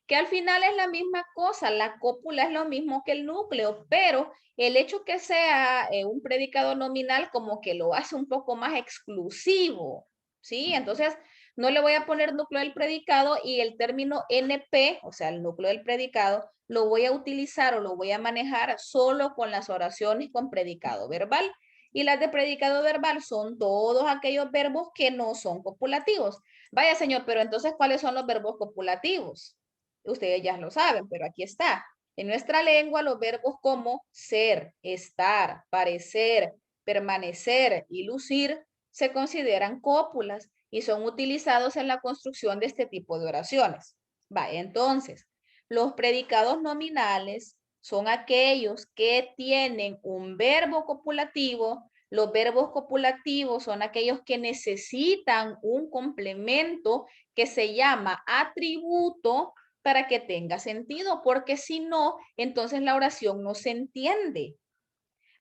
Speaker 1: que al final es la misma cosa. La cópula es lo mismo que el núcleo, pero el hecho que sea un predicado nominal como que lo hace un poco más exclusivo, ¿sí? Entonces, no le voy a poner núcleo del predicado y el término NP, o sea, el núcleo del predicado, lo voy a utilizar o lo voy a manejar solo con las oraciones con predicado verbal. Y las de predicado verbal son todos aquellos verbos que no son copulativos. Vaya, señor, pero entonces, ¿cuáles son los verbos copulativos? Ustedes ya lo saben, pero aquí está. En nuestra lengua, los verbos como ser, estar, parecer, permanecer y lucir se consideran cópulas y son utilizados en la construcción de este tipo de oraciones. Vaya, entonces, los predicados nominales son aquellos que tienen un verbo copulativo. Los verbos copulativos son aquellos que necesitan un complemento que se llama atributo para que tenga sentido, porque si no, entonces la oración no se entiende.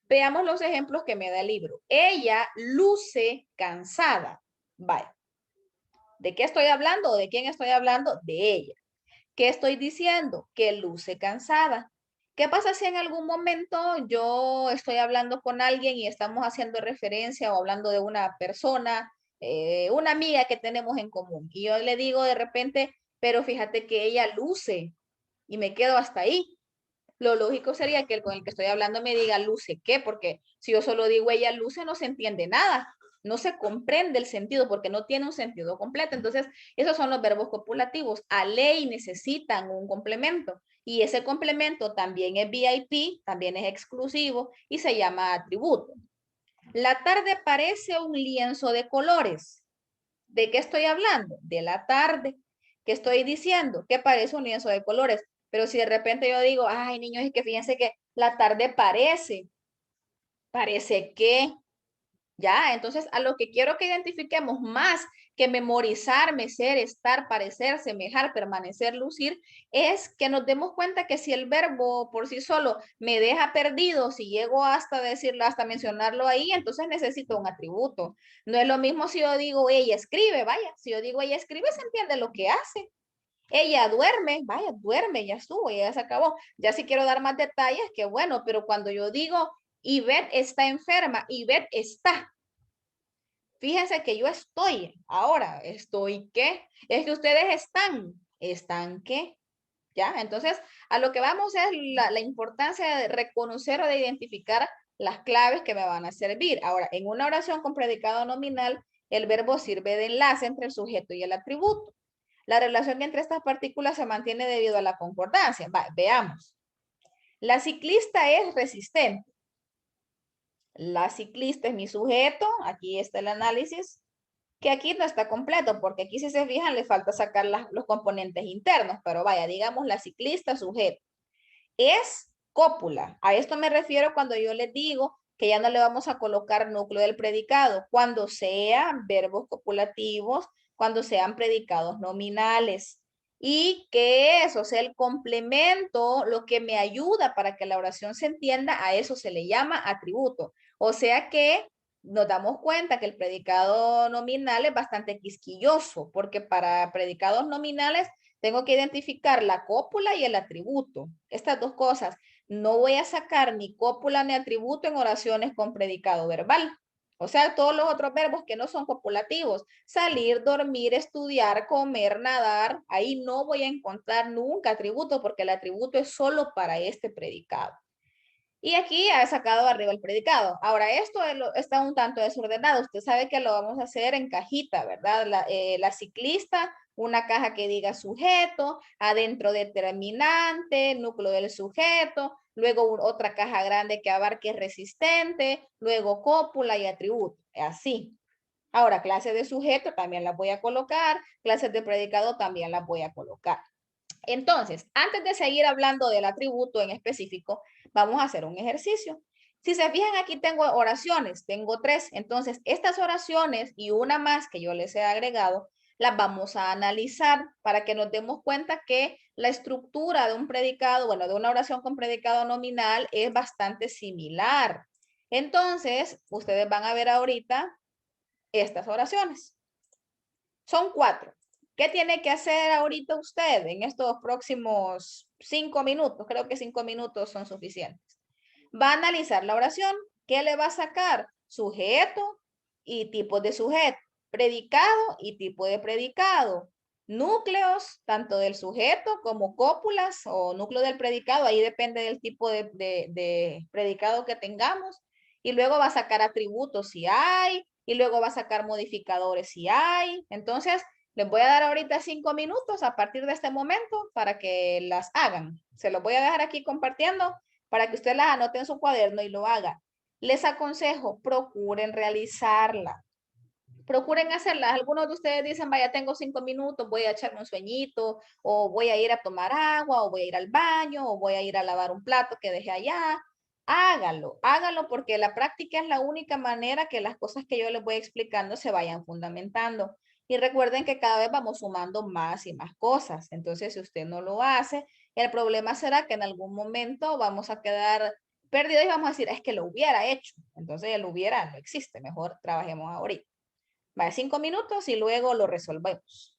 Speaker 1: Veamos los ejemplos que me da el libro. Ella luce cansada. Vaya. ¿De qué estoy hablando? ¿De quién estoy hablando? De ella. ¿Qué estoy diciendo? Que luce cansada. ¿Qué pasa si en algún momento yo estoy hablando con alguien y estamos haciendo referencia o hablando de una persona, una amiga que tenemos en común? Y yo le digo de repente, pero fíjate que ella luce y me quedo hasta ahí. Lo lógico sería que el con el que estoy hablando me diga luce qué, porque si yo solo digo ella luce no se entiende nada, no se comprende el sentido porque no tiene un sentido completo. Entonces, esos son los verbos copulativos. A ley necesitan un complemento y ese complemento también es VIP, también es exclusivo y se llama atributo. La tarde parece un lienzo de colores. ¿De qué estoy hablando? De la tarde. ¿Qué estoy diciendo? Que parece un lienzo de colores. Pero si de repente yo digo, ay, niños, es que fíjense que la tarde parece que, ya, entonces a lo que quiero que identifiquemos más que memorizarme, ser, estar, parecer, semejar, permanecer, lucir, es que nos demos cuenta que si el verbo por sí solo me deja perdido, si llego hasta decirlo, hasta mencionarlo ahí, entonces necesito un atributo. No es lo mismo si yo digo ella escribe, vaya, si yo digo ella escribe, se entiende lo que hace. Ella duerme, vaya, duerme, ya estuvo, ya se acabó. Ya si quiero dar más detalles, que bueno, pero cuando yo digo Ivette está enferma, Ivette está. Fíjense que yo estoy, ahora, ¿estoy qué? Es que ustedes están, ¿están qué? ¿ya? Entonces, a lo que vamos es la importancia de reconocer o de identificar las claves que me van a servir. Ahora, en una oración con predicado nominal, el verbo sirve de enlace entre el sujeto y el atributo. La relación entre estas partículas se mantiene debido a la concordancia. Va, veamos. La ciclista es resistente. La ciclista es mi sujeto. Aquí está el análisis, que aquí no está completo, porque aquí si se fijan le falta sacar los componentes internos, pero vaya, digamos la ciclista sujeto. Es cópula. A esto me refiero cuando yo les digo que ya no le vamos a colocar núcleo del predicado, cuando sean verbos copulativos, cuando sean predicados nominales. Y que eso sea el complemento, lo que me ayuda para que la oración se entienda, a eso se le llama atributo. O sea que nos damos cuenta que el predicado nominal es bastante quisquilloso, porque para predicados nominales tengo que identificar la cópula y el atributo. Estas dos cosas. No voy a sacar ni cópula ni atributo en oraciones con predicado verbal. O sea, todos los otros verbos que no son copulativos. Salir, dormir, estudiar, comer, nadar. Ahí no voy a encontrar nunca atributo porque el atributo es solo para este predicado. Y aquí ha sacado arriba el predicado. Ahora, esto está un tanto desordenado. Usted sabe que lo vamos a hacer en cajita, ¿verdad? La ciclista, una caja que diga sujeto, adentro determinante, núcleo del sujeto, luego otra caja grande que abarque resistente, luego cópula y atributo. Así. Ahora, clases de sujeto también las voy a colocar, clases de predicado también las voy a colocar. Entonces, antes de seguir hablando del atributo en específico, vamos a hacer un ejercicio. Si se fijan, aquí tengo oraciones, tengo 3. Entonces, estas oraciones y una más que yo les he agregado, las vamos a analizar para que nos demos cuenta que la estructura de un predicado, bueno, de una oración con predicado nominal es bastante similar. Entonces, ustedes van a ver ahorita estas oraciones. Son 4. ¿Qué tiene que hacer ahorita usted en estos próximos 5 minutos? Creo que 5 minutos son suficientes. Va a analizar la oración. ¿Qué le va a sacar? Sujeto y tipo de sujeto. Predicado y tipo de predicado. Núcleos, tanto del sujeto como cópulas o núcleo del predicado. Ahí depende del tipo de predicado que tengamos. Y luego va a sacar atributos si hay, y luego va a sacar modificadores si hay. Entonces, les voy a dar ahorita 5 minutos a partir de este momento para que las hagan. Se los voy a dejar aquí compartiendo para que usted las anote en su cuaderno y lo haga. Les aconsejo, procuren realizarla. Procuren hacerlas. Algunos de ustedes dicen, vaya, tengo 5 minutos, voy a echarme un sueñito, o voy a ir a tomar agua, o voy a ir al baño, o voy a ir a lavar un plato que dejé allá. Hágalo, hágalo porque la práctica es la única manera que las cosas que yo les voy explicando se vayan fundamentando. Y recuerden que cada vez vamos sumando más y más cosas. Entonces, si usted no lo hace, el problema será que en algún momento vamos a quedar perdidos y vamos a decir, es que lo hubiera hecho. Entonces, el hubiera no existe. Mejor trabajemos ahorita. Va, 5 minutos y luego lo resolvemos.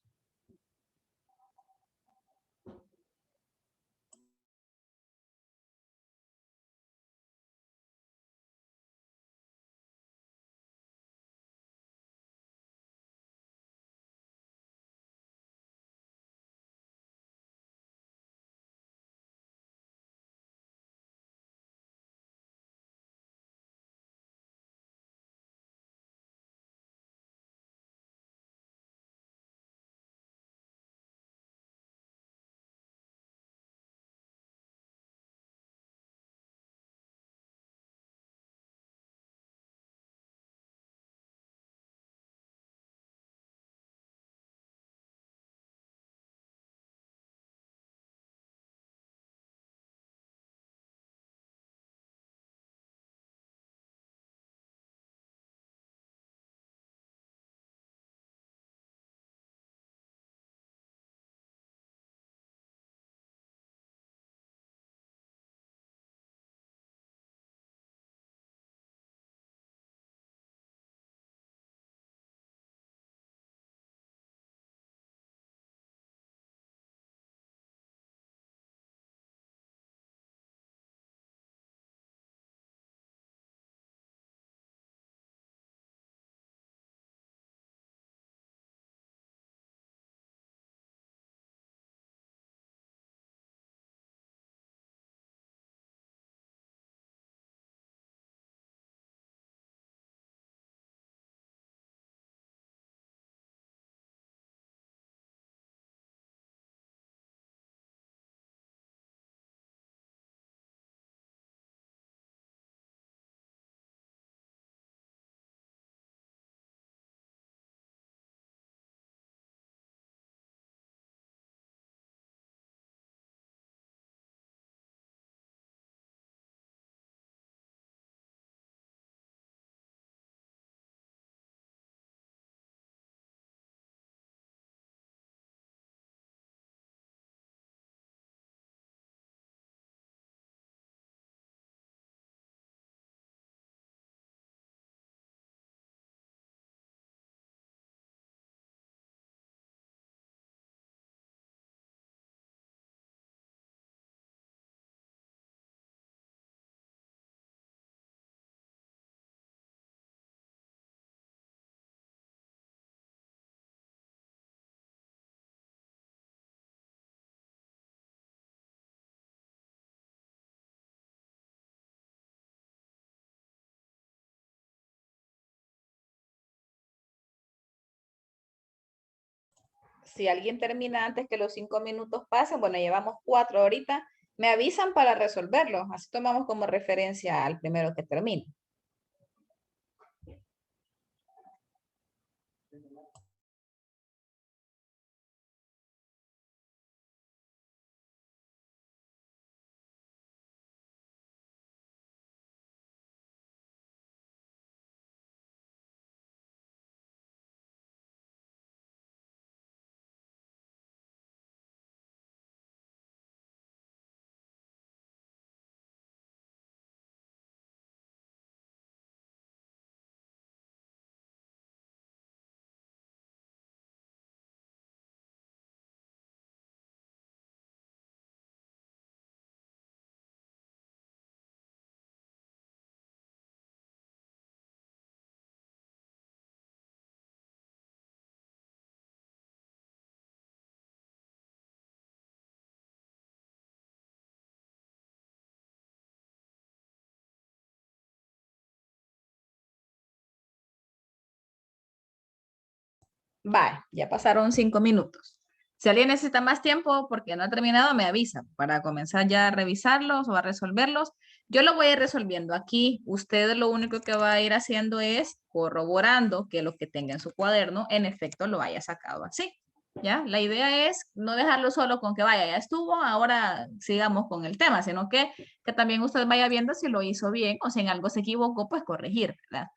Speaker 1: si alguien termina antes que los 5 minutos pasen, bueno, llevamos 4 ahorita, me avisan para resolverlo. Así tomamos como referencia al primero que termine. Vale, ya pasaron 5 minutos. Si alguien necesita más tiempo porque no ha terminado, me avisa para comenzar ya a revisarlos o a resolverlos. Yo lo voy a ir resolviendo aquí. Usted lo único que va a ir haciendo es corroborando que lo que tenga en su cuaderno, en efecto, lo haya sacado así. ¿Ya? La idea es no dejarlo solo con que vaya, ya estuvo, ahora sigamos con el tema, sino que también usted vaya viendo si lo hizo bien o si en algo se equivocó, pues corregir, ¿verdad?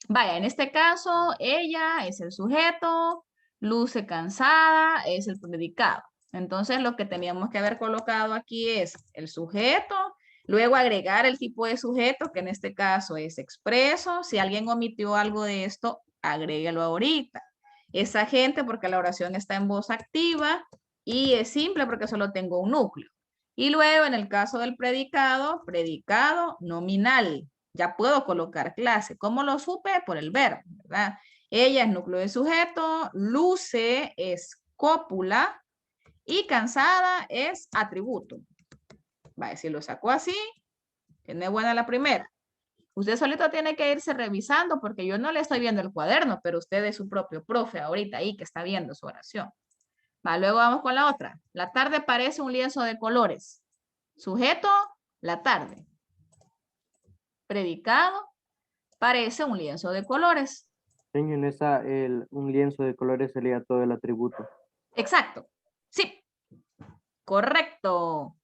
Speaker 1: Vaya, en este caso, ella es el sujeto, luce cansada, es el predicado. Entonces, lo que teníamos que haber colocado aquí es el sujeto, luego agregar el tipo de sujeto, que en este caso es expreso. Si alguien omitió algo de esto, agréguelo ahorita. Es agente porque la oración está en voz activa y es simple porque solo tengo un núcleo. Y luego, en el caso del predicado, predicado nominal. Ya puedo colocar clase. ¿Cómo lo supe? Por el verbo, ¿verdad? Ella es núcleo de sujeto, luce es cópula y cansada es atributo. Vale, si lo sacó así, tiene buena la primera. Usted solito tiene que irse revisando porque yo no le estoy viendo el cuaderno, pero usted es su propio profe ahorita ahí que está viendo su oración. Va, luego vamos con la otra. La tarde parece un lienzo de colores. Sujeto, la tarde. Predicado, parece un lienzo de colores.
Speaker 3: En esa, un lienzo de colores sería todo el atributo.
Speaker 1: Exacto. Sí. Correcto.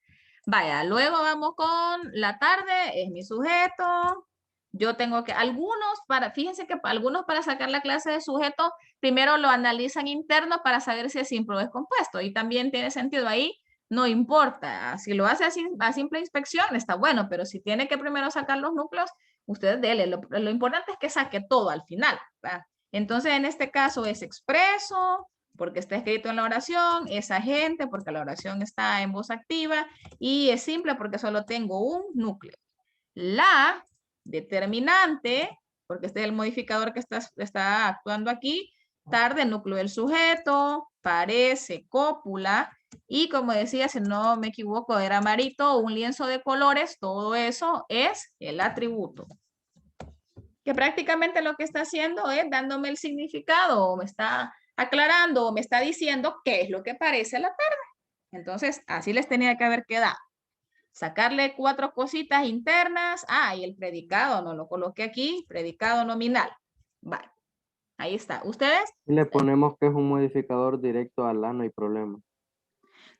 Speaker 1: Vaya, luego vamos con la tarde, es mi sujeto. Yo tengo que, fíjense que algunos para sacar la clase de sujeto, primero lo analizan interno para saber si es simple o es compuesto. Y también tiene sentido ahí, no importa. Si lo hace a simple inspección, está bueno, pero si tiene que primero sacar los núcleos, usted dele. Lo importante es que saque todo al final, ¿verdad? Entonces, en este caso es expreso, porque está escrito en la oración, es agente porque la oración está en voz activa y es simple porque solo tengo un núcleo. La determinante, porque este es el modificador que está actuando aquí, tarde, núcleo del sujeto, parece, cópula, y como decía, si no me equivoco, era marito, un lienzo de colores, todo eso es el atributo. Que prácticamente lo que está haciendo es dándome el significado, o me está aclarando, o me está diciendo qué es lo que parece la tarde. Entonces, así les tenía que haber quedado. Sacarle 4 cositas internas. Ah, y el predicado, no lo coloqué aquí, predicado nominal. Vale, ahí está. ¿Ustedes?
Speaker 3: Y le ponemos que es un modificador directo a la, no hay problema.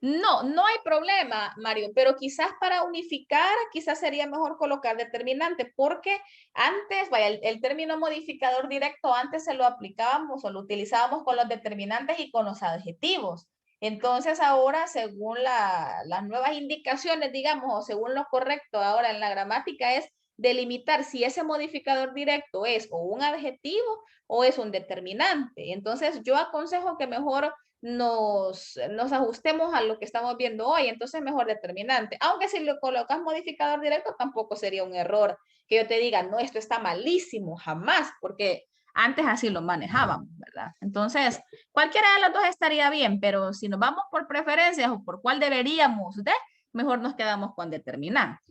Speaker 1: No, no hay problema, Mario, pero quizás para unificar, quizás sería mejor colocar determinante, porque antes, vaya, el término modificador directo, antes se lo aplicábamos o lo utilizábamos con los determinantes y con los adjetivos. Entonces ahora, según las nuevas indicaciones, digamos, o según lo correcto ahora en la gramática, es delimitar si ese modificador directo es o un adjetivo o es un determinante. Entonces yo aconsejo que mejor nos ajustemos a lo que estamos viendo hoy, entonces mejor determinante. Aunque si lo colocas modificador directo, tampoco sería un error que yo te diga, no, esto está malísimo, jamás, porque antes así lo manejábamos, ¿verdad? Entonces, cualquiera de los dos estaría bien, pero si nos vamos por preferencias o por cuál deberíamos de, mejor nos quedamos con determinante.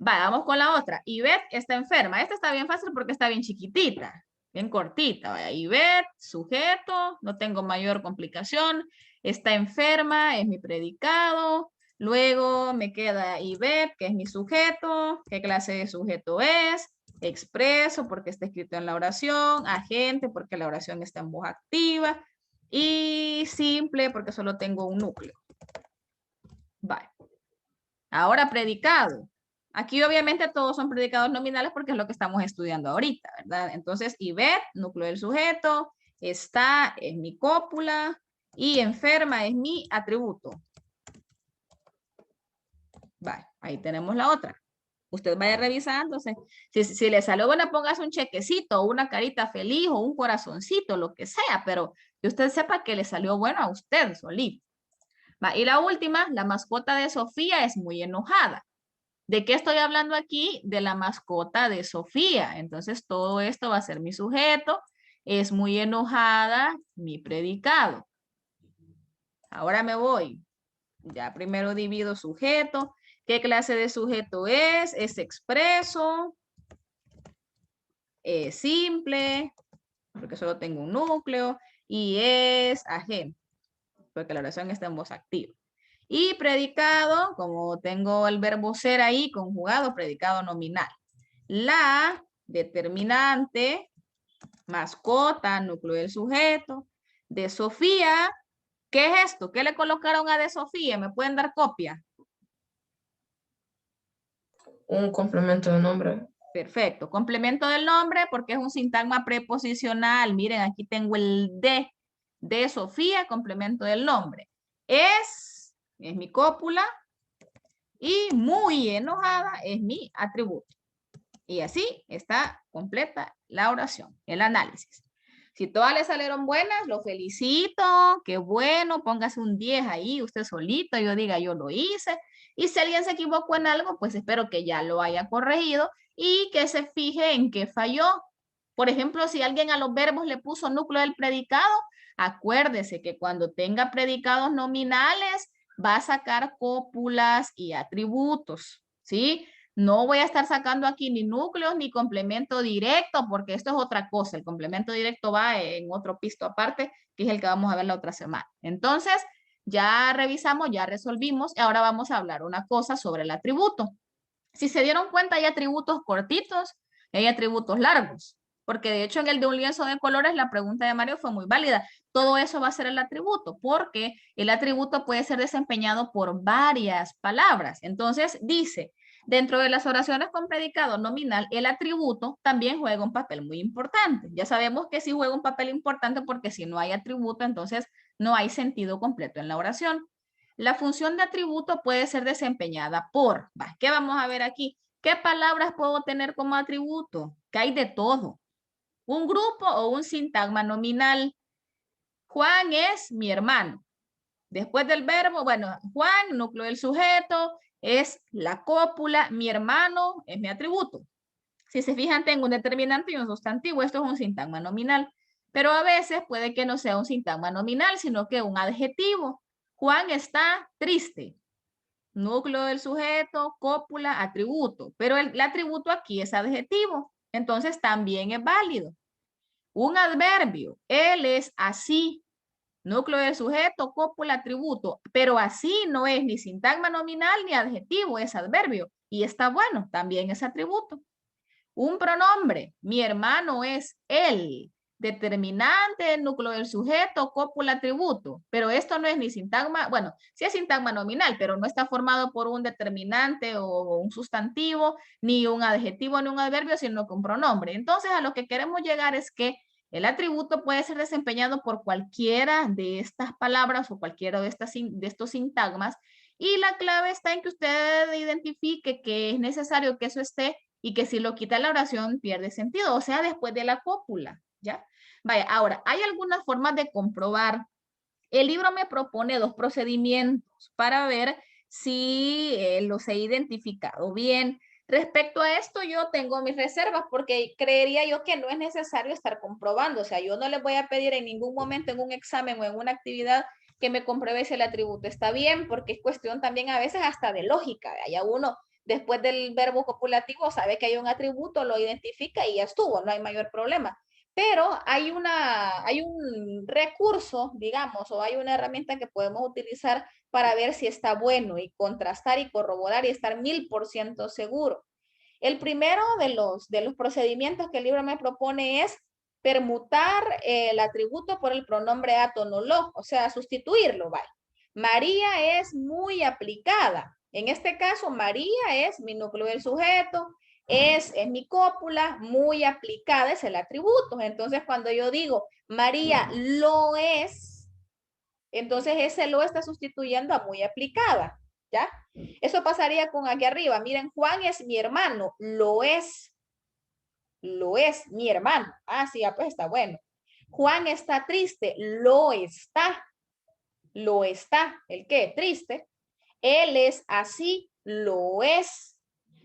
Speaker 1: Va, vamos con la otra. Ivette está enferma. Esta está bien fácil porque está bien chiquitita. bien cortita. Vaya. Ivette, sujeto, no tengo mayor complicación. Está enferma, es mi predicado. Luego me queda Ivette, que es mi sujeto. ¿Qué clase de sujeto es? Expreso, porque está escrito en la oración. Agente, porque la oración está en voz activa. Y simple, porque solo tengo un núcleo. Vale. Ahora predicado. Aquí obviamente todos son predicados nominales porque es lo que estamos estudiando ahorita, ¿verdad? Entonces, Ivette, núcleo del sujeto, está es mi cópula y enferma es mi atributo. Vale, ahí tenemos la otra. Usted vaya revisándose. Si le salió buena, póngase un chequecito, o una carita feliz, o un corazoncito, lo que sea, pero que usted sepa que le salió bueno a usted solito. Va, y la última, la mascota de Sofía es muy enojada. ¿De qué estoy hablando aquí? De la mascota de Sofía. Entonces, todo esto va a ser mi sujeto. Es muy enojada, mi predicado. Ahora me voy. Ya primero divido sujeto. ¿Qué clase de sujeto es? Es expreso. Es simple, porque solo tengo un núcleo. Y es agente, porque la oración está en voz activa. Y predicado, como tengo el verbo ser ahí, conjugado, predicado nominal. La determinante, mascota, núcleo del sujeto, de Sofía. ¿Qué es esto? ¿Qué le colocaron a de Sofía? ¿Me pueden dar copia?
Speaker 2: Un complemento de nombre.
Speaker 1: Perfecto. Complemento del nombre porque es un sintagma preposicional. Miren, aquí tengo el de Sofía, complemento del nombre. Es mi cópula y muy enojada es mi atributo. Y así está completa la oración, el análisis. Si todas le salieron buenas, lo felicito, qué bueno, póngase un 10 ahí, usted solito, yo diga yo lo hice. Y si alguien se equivocó en algo, pues espero que ya lo haya corregido y que se fije en qué falló. Por ejemplo, si alguien a los verbos le puso núcleo del predicado, acuérdese que cuando tenga predicados nominales, va a sacar cópulas y atributos, ¿sí? No voy a estar sacando aquí ni núcleos ni complemento directo, porque esto es otra cosa. El complemento directo va en otro pisto aparte, que es el que vamos a ver la otra semana. Entonces, ya revisamos, ya resolvimos, y ahora vamos a hablar una cosa sobre el atributo. Si se dieron cuenta, hay atributos cortitos y hay atributos largos, porque de hecho en el de un lienzo de colores la pregunta de Mario fue muy válida. Todo eso va a ser el atributo, porque el atributo puede ser desempeñado por varias palabras. Entonces dice, dentro de las oraciones con predicado nominal, el atributo también juega un papel muy importante. Ya sabemos que sí juega un papel importante porque si no hay atributo, entonces no hay sentido completo en la oración. La función de atributo puede ser desempeñada por, ¿qué vamos a ver aquí? ¿Qué palabras puedo tener como atributo? Que hay de todo. Un grupo o un sintagma nominal. Juan es mi hermano. Después del verbo, bueno, Juan, núcleo del sujeto, es la cópula, mi hermano es mi atributo. Si se fijan, tengo un determinante y un sustantivo. Esto es un sintagma nominal. Pero a veces puede que no sea un sintagma nominal, sino que un adjetivo. Juan está triste. Núcleo del sujeto, cópula, atributo. Pero el atributo aquí es adjetivo. Entonces también es válido. Un adverbio. Él es así. Núcleo del sujeto, cópula, atributo. Pero así no es ni sintagma nominal ni adjetivo, es adverbio. Y está bueno, también es atributo. Un pronombre. Mi hermano es él. Determinante, núcleo del sujeto, cópula, atributo. Pero esto no es ni sintagma, bueno, sí es sintagma nominal, pero no está formado por un determinante o un sustantivo, ni un adjetivo, ni un adverbio, sino con pronombre. Entonces, a lo que queremos llegar es que el atributo puede ser desempeñado por cualquiera de estas palabras o cualquiera de estos sintagmas. Y la clave está en que usted identifique que es necesario que eso esté y que si lo quita la oración pierde sentido, o sea, después de la cópula, ¿ya? Vaya, ahora, hay algunas formas de comprobar. El libro me propone 2 procedimientos para ver si los he identificado bien. Respecto a esto, yo tengo mis reservas porque creería yo que no es necesario estar comprobando. O sea, yo no les voy a pedir en ningún momento en un examen o en una actividad que me compruebe si el atributo está bien, porque es cuestión también a veces hasta de lógica. Haya uno después del verbo copulativo sabe que hay un atributo, lo identifica y ya estuvo, no hay mayor problema. Pero hay un recurso, digamos, o hay una herramienta que podemos utilizar para ver si está bueno y contrastar y corroborar y estar 1000% seguro. El primero de los procedimientos que el libro me propone es permutar el atributo por el pronombre atonolo, o sea, sustituirlo, vaya. María es muy aplicada. En este caso, María es mi núcleo del sujeto, es mi cópula, muy aplicada es el atributo. Entonces, cuando yo digo María lo es, entonces ese lo está sustituyendo a muy aplicada, ¿ya? Eso pasaría con aquí arriba. Miren, Juan es mi hermano, lo es mi hermano. Ah, sí, pues está bueno. Juan está triste, lo está. ¿El qué? Triste. Él es así, lo es.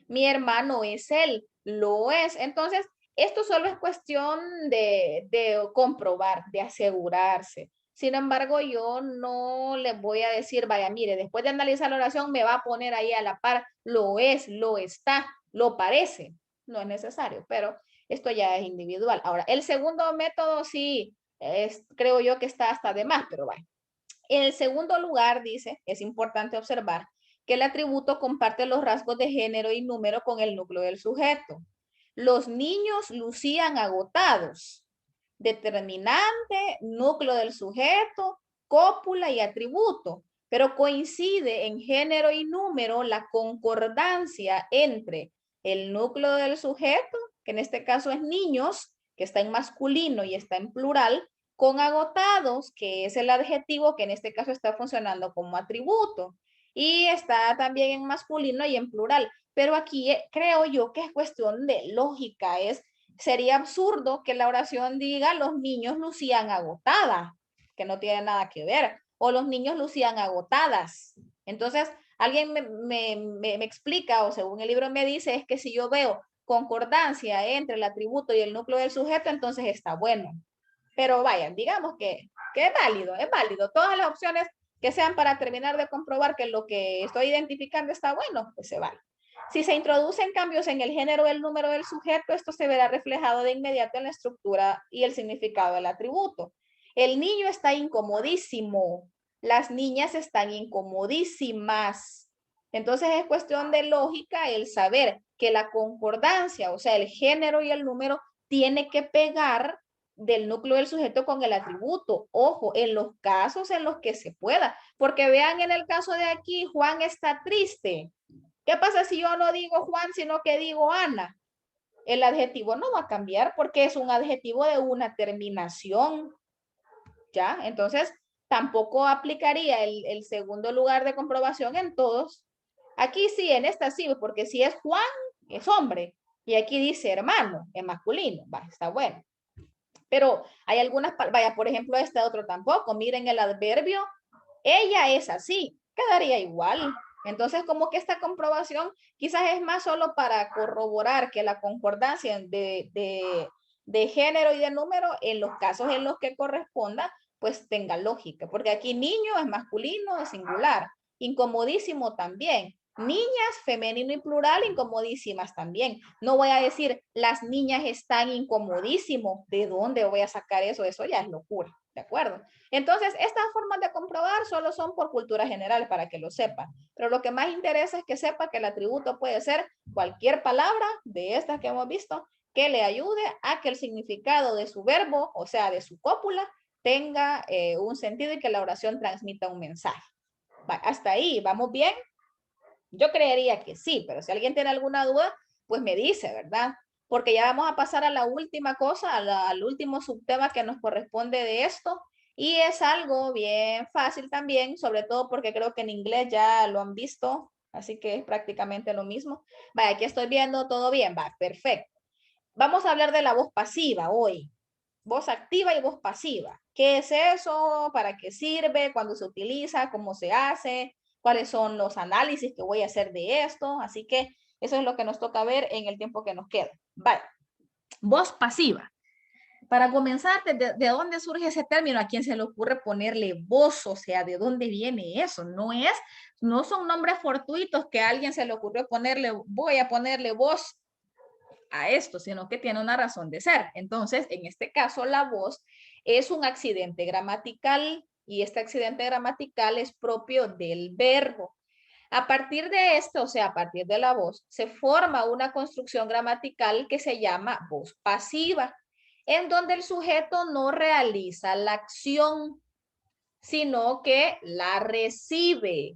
Speaker 1: Mi hermano es él, lo es. Entonces, esto solo es cuestión de comprobar, de asegurarse. Sin embargo, yo no les voy a decir, vaya, mire, después de analizar la oración, me va a poner ahí a la par, lo es, lo está, lo parece. No es necesario, pero esto ya es individual. Ahora, el segundo método sí, creo yo que está hasta de más, pero vaya. En el segundo lugar, dice, es importante observar que el atributo comparte los rasgos de género y número con el núcleo del sujeto. Los niños lucían agotados. Determinante, núcleo del sujeto, cópula y atributo. Pero coincide en género y número la concordancia entre el núcleo del sujeto, que en este caso es niños, que está en masculino y está en plural, con agotados, que es el adjetivo que en este caso está funcionando como atributo. Y está también en masculino y en plural. Pero aquí creo yo que es cuestión de lógica. Sería absurdo que la oración diga los niños lucían agotada, que no tiene nada que ver. O los niños lucían agotadas. Entonces, alguien me explica, o según el libro me dice, es que si yo veo concordancia entre el atributo y el núcleo del sujeto, entonces está bueno. Pero vayan, digamos que es válido. Todas las opciones que sean para terminar de comprobar que lo que estoy identificando está bueno, pues se vale. Si se introducen cambios en el género o el número del sujeto, esto se verá reflejado de inmediato en la estructura y el significado del atributo. El niño está incomodísimo. Las niñas están incomodísimas. Entonces es cuestión de lógica el saber que la concordancia, o sea, el género y el número, tiene que pegar del núcleo del sujeto con el atributo. Ojo, en los casos en los que se pueda. Porque vean en el caso de aquí, Juan está triste. ¿Qué pasa si yo no digo Juan, sino que digo Ana? El adjetivo no va a cambiar porque es un adjetivo de una terminación. ¿Ya? Entonces, tampoco aplicaría el segundo lugar de comprobación en todos. Aquí sí, en esta sí, porque si es Juan, es hombre. Y aquí dice hermano, es masculino. Va, está bueno. Pero hay algunas, vaya, por ejemplo, este otro tampoco. Miren el adverbio, ella es así, quedaría igual. Entonces, como que esta comprobación quizás es más solo para corroborar que la concordancia de género y de número en los casos en los que corresponda, pues tenga lógica. Porque aquí niño es masculino, es singular. Incomodísimo también. Niñas, femenino y plural, incomodísimas también. No voy a decir, las niñas están incomodísimos. ¿De dónde voy a sacar eso? Eso ya es locura, ¿de acuerdo? Entonces, estas formas de comprobar solo son por cultura general para que lo sepa. Pero lo que más interesa es que sepa que el atributo puede ser cualquier palabra de estas que hemos visto que le ayude a que el significado de su verbo, o sea, de su cópula, tenga un sentido y que la oración transmita un mensaje. Hasta ahí, ¿vamos bien? Yo creería que sí, pero si alguien tiene alguna duda, pues me dice, ¿verdad? Porque ya vamos a pasar a la última cosa, al último subtema que nos corresponde de esto. Y es algo bien fácil también, sobre todo porque creo que en inglés ya lo han visto, así que es prácticamente lo mismo. Vaya, aquí estoy viendo todo bien, va, perfecto. Vamos a hablar de la voz pasiva hoy. Voz activa y voz pasiva. ¿Qué es eso? ¿Para qué sirve? ¿Cuándo se utiliza? ¿Cómo se hace? ¿Cuáles son los análisis que voy a hacer de esto? Así que eso es lo que nos toca ver en el tiempo que nos queda. Vale. Voz pasiva. Para comenzar, ¿de dónde surge ese término? ¿A quién se le ocurre ponerle voz? O sea, ¿de dónde viene eso? No son nombres fortuitos que a alguien se le ocurrió ponerle, voy a ponerle voz a esto, sino que tiene una razón de ser. Entonces, en este caso, la voz es un accidente gramatical y este accidente gramatical es propio del verbo. A partir de esto, o sea, a partir de la voz, se forma una construcción gramatical que se llama voz pasiva, en donde el sujeto no realiza la acción, sino que la recibe.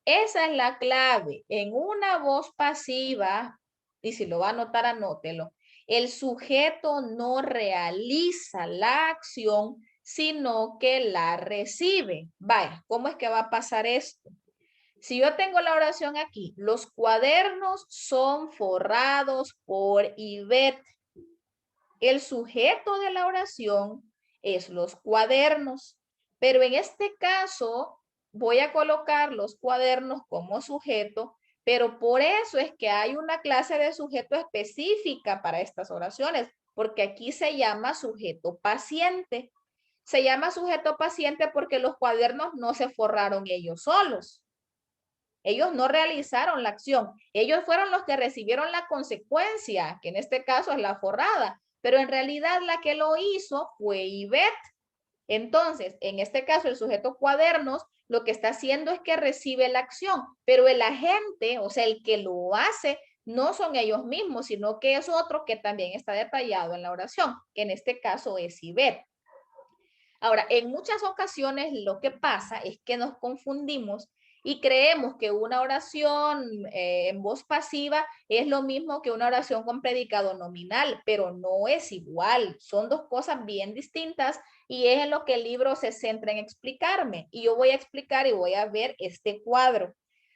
Speaker 1: Esa es la clave. En una voz pasiva, y si lo va a anotar, anótelo, el sujeto no realiza la acción, sino que la recibe. Vaya, ¿cómo es que va a pasar esto? Si yo tengo la oración aquí, los cuadernos son forrados por Ivette. El sujeto de la oración es los cuadernos, pero en este caso voy a colocar los cuadernos como sujeto, pero por eso es que hay una clase de sujeto específica para estas oraciones, porque aquí se llama sujeto paciente. Se llama sujeto paciente porque los cuadernos no se forraron ellos solos. Ellos no realizaron la acción. Ellos fueron los que recibieron la consecuencia, que en este caso es la forrada. Pero en realidad la que lo hizo fue Ivette. Entonces, en este caso, el sujeto cuadernos lo que está haciendo es que recibe la acción, pero el agente, o sea, el que lo hace, no son ellos mismos, sino que es otro que también está detallado en la oración, que en este caso es Ivette. Ahora, en muchas ocasiones lo que pasa es que nos confundimos y creemos que una oración en voz pasiva es lo mismo que una oración con predicado nominal, pero no es igual. Son dos cosas bien distintas y es en lo que el libro se centra en explicarme. Y yo voy a explicar y voy a ver este cuadro.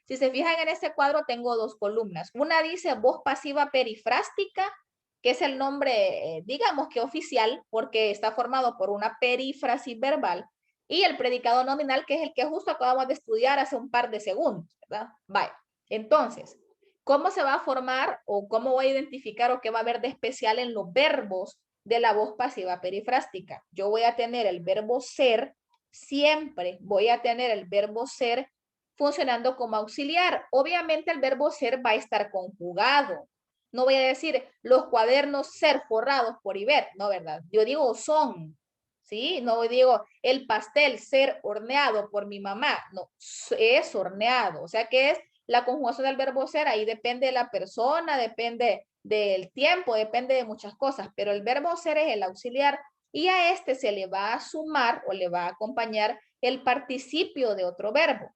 Speaker 1: Si se fijan en este cuadro, tengo dos columnas. Una dice voz pasiva perifrástica, que es el nombre, digamos que oficial, porque está formado por una perífrasis verbal, y el predicado nominal, que es el que justo acabamos de estudiar hace un par de segundos, ¿verdad? Vale. Entonces, ¿cómo se va a formar o cómo voy a identificar o qué va a haber de especial en los verbos de la voz pasiva perifrástica? Yo voy a tener el verbo ser, siempre voy a tener el verbo ser funcionando como auxiliar. Obviamente el verbo ser va a estar conjugado. No voy a decir los cuadernos ser forrados por Ivette, no, ¿verdad? Yo digo son, ¿sí? No digo el pastel ser horneado por mi mamá, no, es horneado. O sea que es la conjugación del verbo ser, ahí depende de la persona, depende del tiempo, depende de muchas cosas, pero el verbo ser es el auxiliar y a este se le va a sumar o le va a acompañar el participio de otro verbo.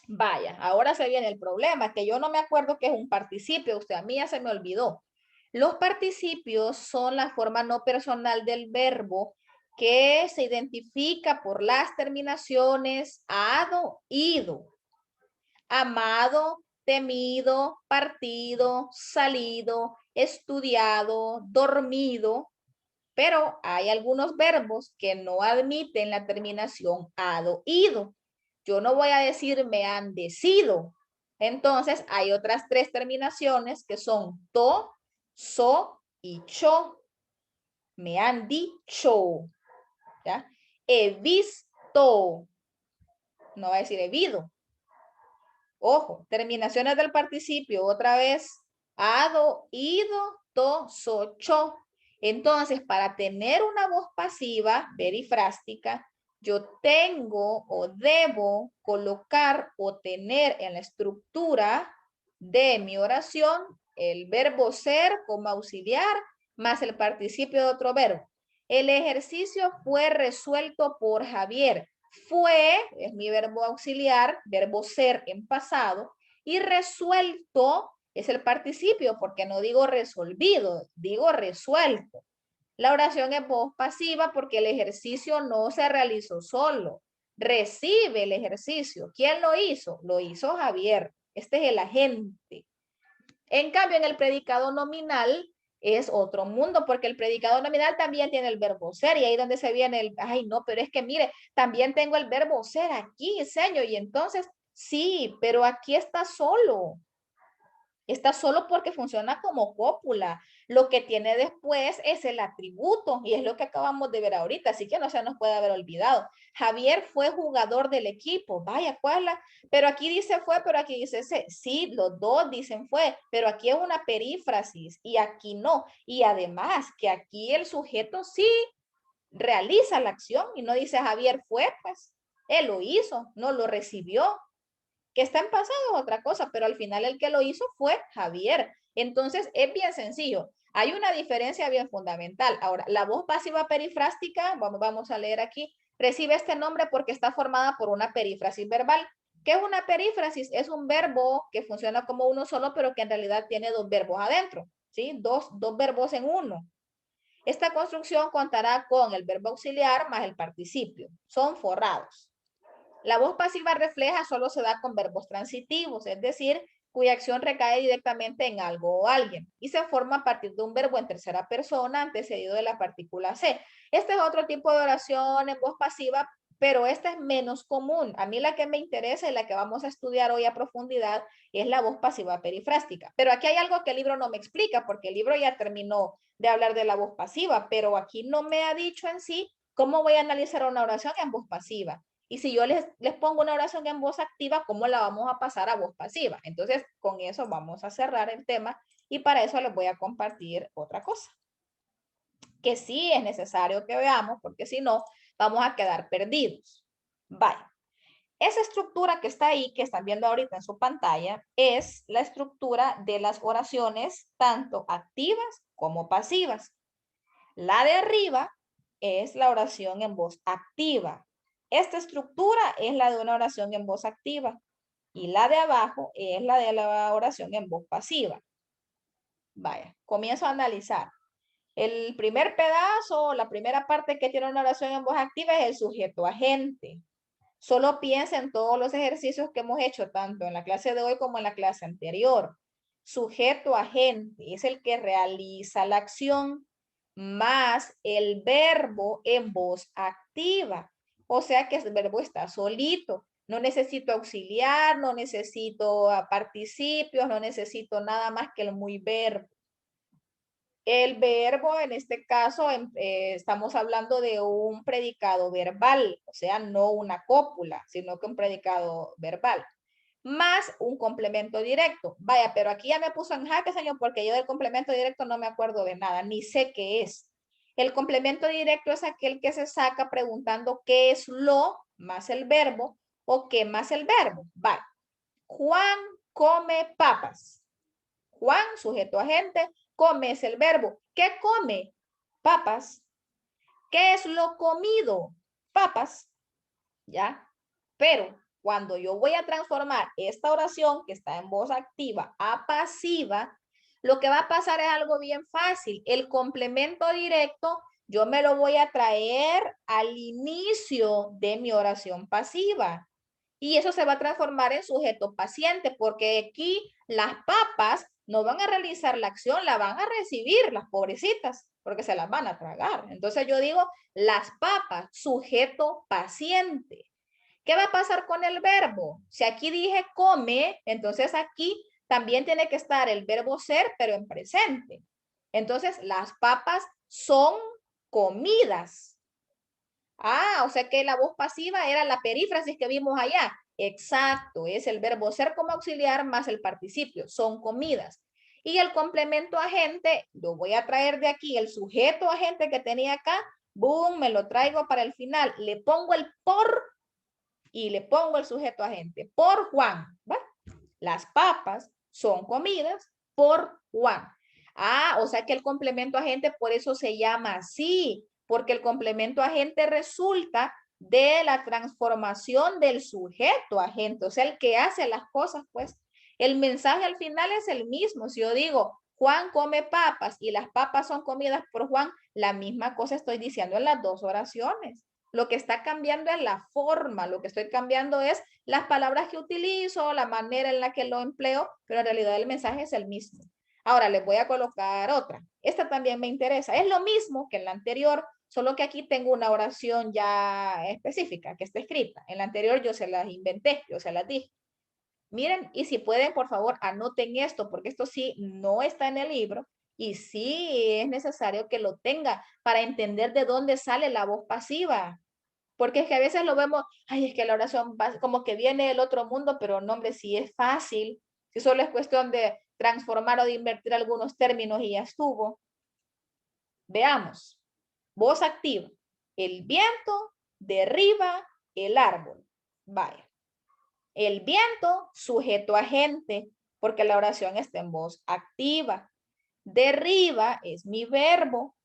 Speaker 1: Vaya, ahora se viene el problema, que yo no me acuerdo qué es un participio, a mí ya se me olvidó. Los participios son la forma no personal del verbo que se identifica por las terminaciones ado, ido. Amado, temido, partido, salido, estudiado, dormido. Pero hay algunos verbos que no admiten la terminación ado, ido. Yo no voy a decir me han decido. Entonces hay otras tres terminaciones que son to, so y cho. Me han dicho. ¿Ya? He visto. No va a decir he visto. Ojo, terminaciones del participio. Otra vez. Ado, ido, to, so, cho. Entonces, para tener una voz pasiva perifrástica, yo tengo o debo colocar o tener en la estructura de mi oración el verbo ser como auxiliar más el participio de otro verbo. El ejercicio fue resuelto por Javier. Fue, es mi verbo auxiliar, verbo ser en pasado, y resuelto es el participio, porque no digo resolvido, digo resuelto. La oración es voz pasiva porque el ejercicio no se realizó solo. Recibe el ejercicio. ¿Quién lo hizo? Lo hizo Javier. Este es el agente. En cambio, en el predicado nominal es otro mundo, porque el predicado nominal también tiene el verbo ser, y ahí donde se viene el, ay no, pero es que mire, también tengo el verbo ser aquí, señor, y entonces, sí, pero aquí está solo.
Speaker 4: Está solo porque funciona como cópula. Lo que tiene después es el atributo y es lo que acabamos de ver ahorita, así que no se nos puede haber olvidado. Javier fue jugador del equipo. Vaya, ¿cuál la? Pero aquí dice fue, pero aquí dice ese. Sí, los dos dicen fue, pero aquí es una perífrasis y aquí no. Y además que aquí el sujeto sí realiza la acción y no dice Javier fue, pues él lo hizo, no lo recibió. Que está en pasado es otra cosa, pero al final el que lo hizo fue Javier. Entonces es bien sencillo. Hay una diferencia bien fundamental. Ahora, la voz pasiva perifrástica, vamos a leer aquí, recibe este nombre porque está formada por una perífrasis verbal. ¿Qué es una perífrasis? Es un verbo que funciona como uno solo, pero que en realidad tiene dos verbos adentro, ¿sí? Dos verbos en uno. Esta construcción contará con el verbo auxiliar más el participio. Son forrados. La voz pasiva refleja solo se da con verbos transitivos, es decir, cuya acción recae directamente en algo o alguien y se forma a partir de un verbo en tercera persona antecedido de la partícula C. Este es otro tipo de oración en voz pasiva, pero esta es menos común. A mí la que me interesa y la que vamos a estudiar hoy a profundidad es la voz pasiva perifrástica. Pero aquí hay algo que el libro no me explica, porque el libro ya terminó de hablar de la voz pasiva, pero aquí no me ha dicho en sí cómo voy a analizar una oración en voz pasiva. Y si yo les pongo una oración en voz activa, ¿cómo la vamos a pasar a voz pasiva? Entonces, con eso vamos a cerrar el tema y para eso les voy a compartir otra cosa que sí es necesario que veamos, porque si no, vamos a quedar perdidos. Vaya. Esa estructura que está ahí, que están viendo ahorita en su pantalla, es la estructura de las oraciones tanto activas como pasivas. La de arriba es la oración en voz activa. Esta estructura es la de una oración en voz activa y la de abajo es la de la oración en voz pasiva. Vaya, comienzo a analizar. El primer pedazo, la primera parte que tiene una oración en voz activa es el sujeto agente. Solo piensa en todos los ejercicios que hemos hecho, tanto en la clase de hoy como en la clase anterior. Sujeto agente es el que realiza la acción más el verbo en voz activa. O sea que el verbo está solito. No necesito auxiliar, no necesito participios, no necesito nada más que el muy verbo. El verbo, en este caso, estamos hablando de un predicado verbal, o sea, no una cópula, sino que un predicado verbal, más un complemento directo. Vaya, pero aquí ya me puso en jaque, señor, porque yo del complemento directo no me acuerdo de nada, ni sé qué es. El complemento directo es aquel que se saca preguntando qué es lo más el verbo o qué más el verbo. Vaya, Juan come papas. Juan, sujeto agente, come es el verbo. ¿Qué come? Papas. ¿Qué es lo comido? Papas. ¿Ya? Pero cuando yo voy a transformar esta oración que está en voz activa a pasiva, lo que va a pasar es algo bien fácil. El complemento directo yo me lo voy a traer al inicio de mi oración pasiva. Y eso se va a transformar en sujeto paciente, porque aquí las papas no van a realizar la acción, la van a recibir las pobrecitas, porque se las van a tragar. Entonces yo digo, las papas, sujeto paciente. ¿Qué va a pasar con el verbo? Si aquí dije come, entonces aquí también tiene que estar el verbo ser, pero en presente. Entonces, las papas son comidas. Ah, o sea que la voz pasiva era la perífrasis que vimos allá. Exacto, es el verbo ser como auxiliar más el participio, son comidas. Y el complemento agente, lo voy a traer de aquí, el sujeto agente que tenía acá, boom, me lo traigo para el final. Le pongo el por y le pongo el sujeto agente. Por Juan, ¿va? Las papas son comidas por Juan. Ah, o sea que el complemento agente por eso se llama así, porque el complemento agente resulta de la transformación del sujeto agente, o sea, el que hace las cosas, pues. El mensaje al final es el mismo. Si yo digo, Juan come papas y las papas son comidas por Juan, la misma cosa estoy diciendo en las dos oraciones. Lo que está cambiando es la forma, lo que estoy cambiando es las palabras que utilizo, la manera en la que lo empleo, pero en realidad el mensaje es el mismo. Ahora les voy a colocar otra. Esta también me interesa. Es lo mismo que en la anterior, solo que aquí tengo una oración ya específica que está escrita. En la anterior yo se las inventé, yo se las dije. Miren, y si pueden, por favor, anoten esto, porque esto sí no está en el libro y sí es necesario que lo tenga para entender de dónde sale la voz pasiva. Porque es que a veces lo vemos, ay, es que la oración va como que viene del otro mundo, pero no, hombre, sí es fácil. Si solo es cuestión de transformar o de invertir algunos términos y ya estuvo. Veamos. Voz activa. El viento derriba el árbol. Vaya. El viento sujeto agente, porque la oración está en voz activa. Derriba es mi verbo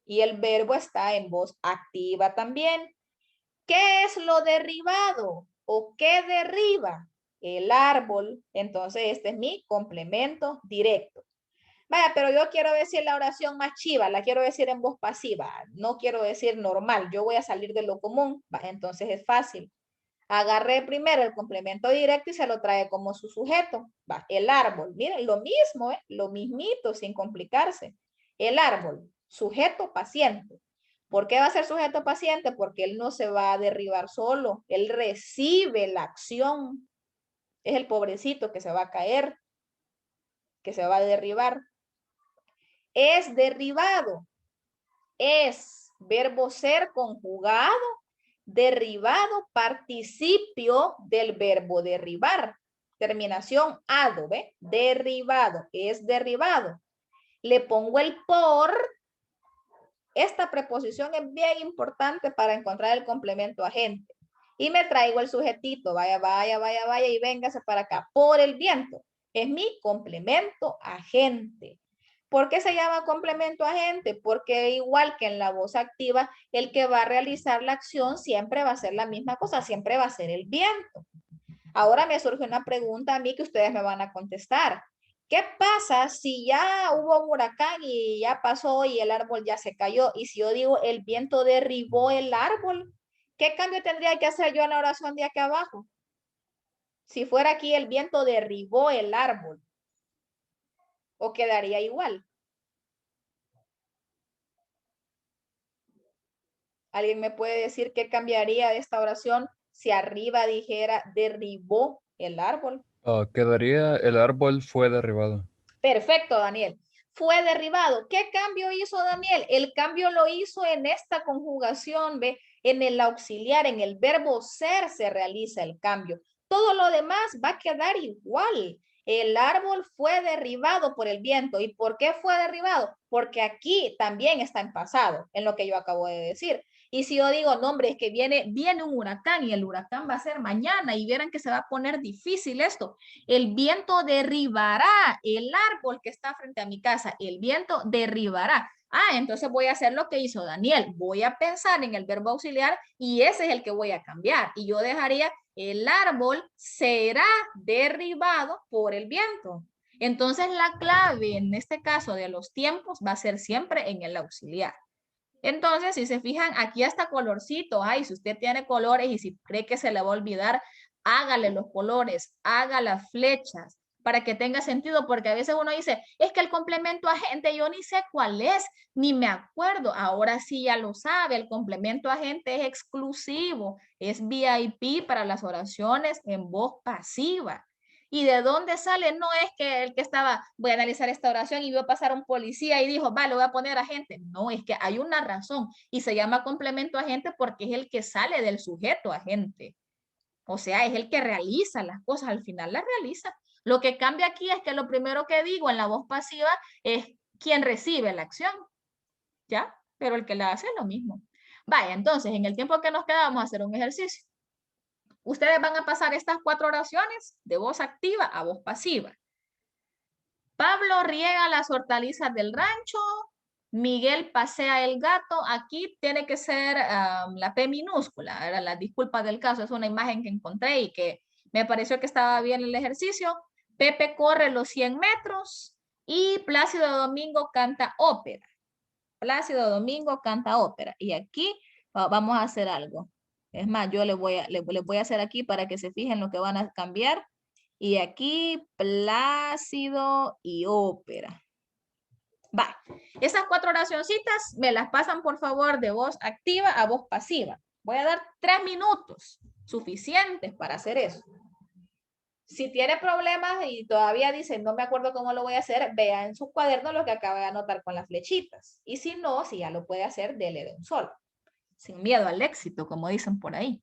Speaker 4: y el verbo está en voz activa también. ¿Qué es lo derribado? ¿O qué derriba? El árbol. Entonces, este es mi complemento directo. Vaya, pero yo quiero decir la oración más chiva, la quiero decir en voz pasiva, no quiero decir normal, yo voy a salir de lo común, entonces es fácil. Agarré primero el complemento directo y se lo trae como su sujeto. Va, el árbol, miren, lo mismo, lo mismito, sin complicarse. El árbol, sujeto paciente. ¿Por qué va a ser sujeto paciente? Porque él no se va a derribar solo, él recibe la acción. Es el pobrecito que se va a caer, que se va a derribar. Es derribado. Es verbo ser conjugado, derribado, participio del verbo derribar. Terminación ado, ¿ve? Derribado, es derribado. Le pongo el por. Esta preposición es bien importante para encontrar el complemento agente. Y me traigo el sujetito, vaya, y véngase para acá. Por el viento. Es mi complemento agente. ¿Por qué se llama complemento agente? Porque igual que en la voz activa, el que va a realizar la acción siempre va a ser la misma cosa, siempre va a ser el viento. Ahora me surge una pregunta a mí que ustedes me van a contestar. ¿Qué pasa si ya hubo un huracán y ya pasó y el árbol ya se cayó? Y si yo digo el viento derribó el árbol, ¿qué cambio tendría que hacer yo en la oración de aquí abajo? Si fuera aquí el viento derribó el árbol, ¿o quedaría igual? ¿Alguien me puede decir qué cambiaría de esta oración si arriba dijera derribó el árbol?
Speaker 5: Quedaría el árbol fue derribado.
Speaker 4: Perfecto, Daniel. Fue derribado. ¿Qué cambio hizo Daniel? El cambio lo hizo en esta conjugación, ¿ve? En el auxiliar, en el verbo ser se realiza el cambio. Todo lo demás va a quedar igual. El árbol fue derribado por el viento. ¿Y por qué fue derribado? Porque aquí también está en pasado, en lo que yo acabo de decir. Y si yo digo, no, hombre, es que viene un huracán y el huracán va a ser mañana y verán que se va a poner difícil esto. El viento derribará el árbol que está frente a mi casa. El viento derribará. Entonces voy a hacer lo que hizo Daniel. Voy a pensar en el verbo auxiliar y ese es el que voy a cambiar. Y yo dejaría el árbol será derribado por el viento. Entonces la clave en este caso de los tiempos va a ser siempre en el auxiliar. Entonces, si se fijan, aquí hasta colorcito. Si usted tiene colores y si cree que se le va a olvidar, hágale los colores, haga las flechas para que tenga sentido, porque a veces uno dice, es que el complemento agente yo ni sé cuál es, ni me acuerdo. Ahora sí ya lo sabe, el complemento agente es exclusivo, es VIP para las oraciones en voz pasiva. ¿Y de dónde sale? No es que el que estaba, voy a analizar esta oración y vio pasar un policía y dijo, lo voy a poner agente. No, es que hay una razón y se llama complemento agente porque es el que sale del sujeto agente. O sea, es el que realiza las cosas, al final las realiza. Lo que cambia aquí es que lo primero que digo en la voz pasiva es quien recibe la acción, ¿ya? Pero el que la hace es lo mismo. Vaya, entonces, en el tiempo que nos queda vamos a hacer un ejercicio. Ustedes van a pasar estas 4 oraciones de voz activa a voz pasiva. Pablo riega las hortalizas del rancho. Miguel pasea el gato. Aquí tiene que ser la P minúscula. Era la disculpa del caso. Es una imagen que encontré y que me pareció que estaba bien el ejercicio. Pepe corre los 100 metros. Y Plácido Domingo canta ópera. Plácido Domingo canta ópera. Y aquí vamos a hacer algo. Es más, yo le voy a hacer aquí para que se fijen lo que van a cambiar. Y aquí Plácido y ópera. Va. Esas 4 oracioncitas me las pasan por favor de voz activa a voz pasiva. Voy a dar 3 minutos suficientes para hacer eso. Si tiene problemas y todavía dice, no me acuerdo cómo lo voy a hacer, vea en su cuaderno lo que acaba de anotar con las flechitas. Y si no, si ya lo puede hacer, dele de un solo.
Speaker 1: Sin miedo al éxito, como dicen por ahí.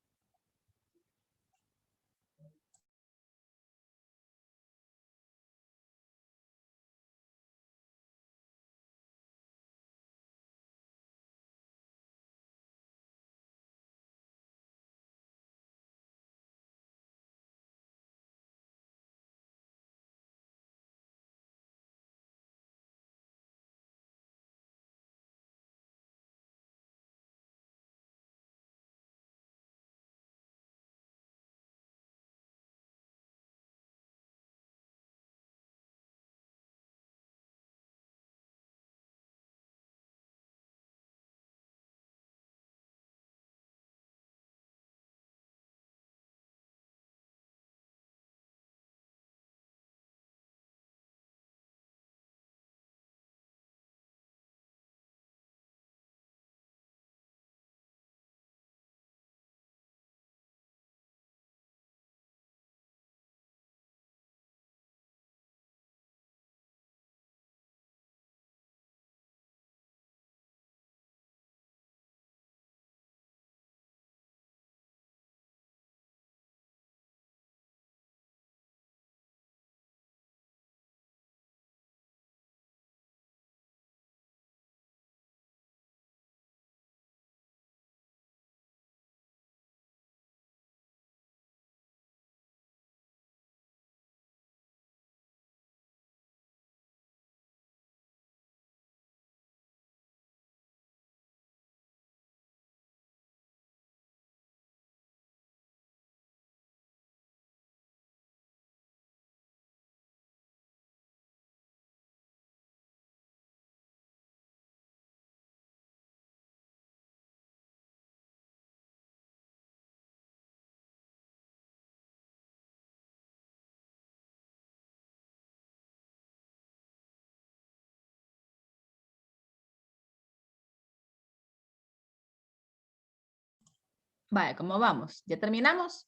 Speaker 1: Vaya, ¿cómo vamos? ¿Ya terminamos?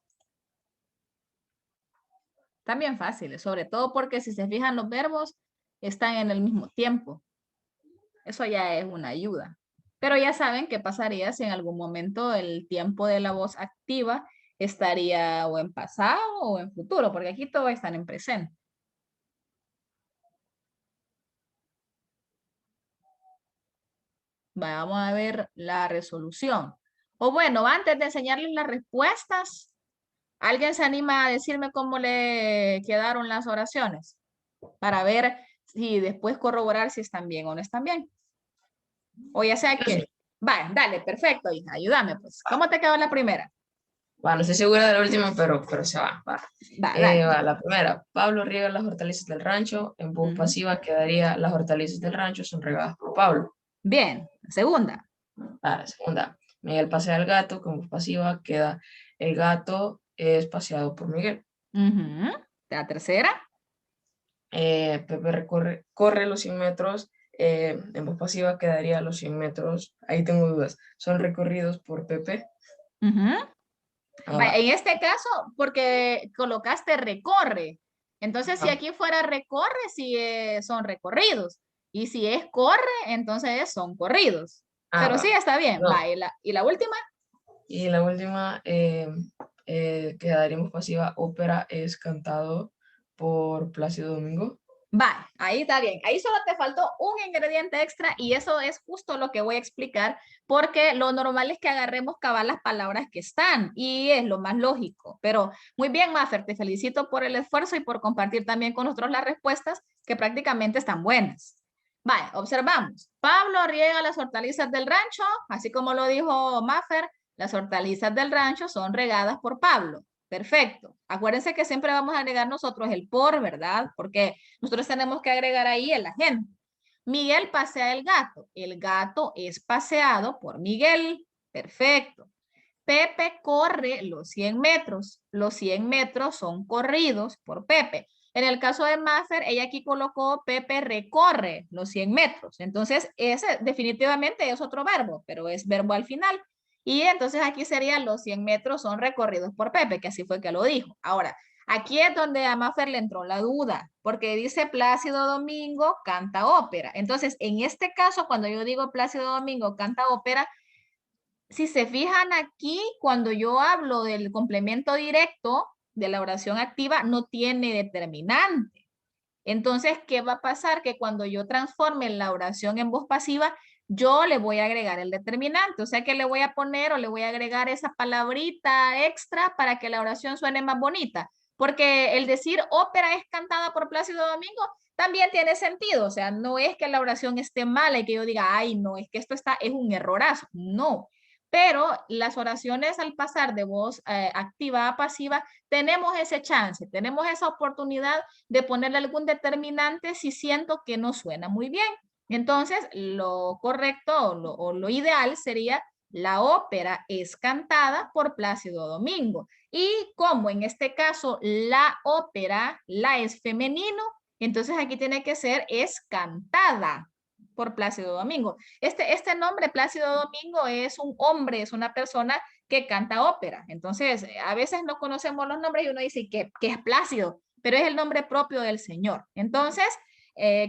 Speaker 1: También fáciles, sobre todo porque si se fijan los verbos están en el mismo tiempo. Eso ya es una ayuda. Pero ya saben qué pasaría si en algún momento el tiempo de la voz activa estaría o en pasado o en futuro, porque aquí todos están en presente. Vamos a ver la resolución. O bueno, antes de enseñarles las respuestas, ¿alguien se anima a decirme cómo le quedaron las oraciones? Para ver si después corroborar si están bien o no están bien. O ya sea que... Vaya, dale, perfecto, hija, ayúdame pues. ¿Cómo te quedó la primera?
Speaker 2: Bueno, no estoy segura de la última, pero se va.
Speaker 1: Dale.
Speaker 2: Va, la primera. Pablo riega las hortalizas del rancho. En voz pasiva quedaría: las hortalizas del rancho son regadas por Pablo.
Speaker 1: Bien. Segunda.
Speaker 2: La segunda. Miguel pasea al gato. Con voz pasiva queda: el gato es paseado por Miguel.
Speaker 1: La tercera.
Speaker 2: Pepe corre los 100 metros. En voz pasiva quedaría: los 100 metros. Ahí tengo dudas. ¿Son recorridos por Pepe?
Speaker 1: En este caso, porque colocaste recorre. Entonces, si aquí fuera recorre, sí son recorridos. Y si es corre, entonces son corridos. Pero sí, está bien.
Speaker 2: No.
Speaker 1: Va, ¿y la última?
Speaker 2: Y la última, quedaríamos pasiva: ópera es cantado por Plácido Domingo.
Speaker 1: Va, ahí está bien. Ahí solo te faltó un ingrediente extra y eso es justo lo que voy a explicar porque lo normal es que agarremos cabal las palabras que están y es lo más lógico. Pero muy bien, Maffer, te felicito por el esfuerzo y por compartir también con nosotros las respuestas que prácticamente están buenas. Vale, observamos. Pablo riega las hortalizas del rancho, así como lo dijo Maffer, las hortalizas del rancho son regadas por Pablo. Perfecto. Acuérdense que siempre vamos a agregar nosotros el por, ¿verdad? Porque nosotros tenemos que agregar ahí el agente. Miguel pasea el gato. El gato es paseado por Miguel. Perfecto. Pepe corre los 100 metros. Los 100 metros son corridos por Pepe. En el caso de Maffer, ella aquí colocó Pepe recorre los 100 metros. Entonces, ese definitivamente es otro verbo, pero es verbo al final. Y entonces aquí serían: los 100 metros son recorridos por Pepe, que así fue que lo dijo. Ahora, Aquí es donde a Mafer le entró la duda, porque dice Plácido Domingo canta ópera. Entonces, en este caso, cuando yo digo Plácido Domingo canta ópera, si se fijan aquí, cuando yo hablo del complemento directo de la oración activa, no tiene determinante. Entonces, ¿qué va a pasar? Que cuando yo transforme la oración en voz pasiva, yo le voy a agregar el determinante. O sea que le voy a poner o le voy a agregar esa palabrita extra para que la oración suene más bonita. Porque el decir ópera es cantada por Plácido Domingo también tiene sentido. O sea, no es que la oración esté mala y que yo diga, ay, no, es que esto es un errorazo. No. Pero las oraciones al pasar de voz activa a pasiva, tenemos ese chance, tenemos esa oportunidad de ponerle algún determinante si siento que no suena muy bien. Entonces, lo correcto o lo ideal sería la ópera es cantada por Plácido Domingo. Y como en este caso la ópera, la es femenino, entonces aquí tiene que ser es cantada por Plácido Domingo. Este nombre, Plácido Domingo, es un hombre, es una persona que canta ópera. Entonces, a veces no conocemos los nombres y uno dice que es Plácido, pero es el nombre propio del Señor. Entonces,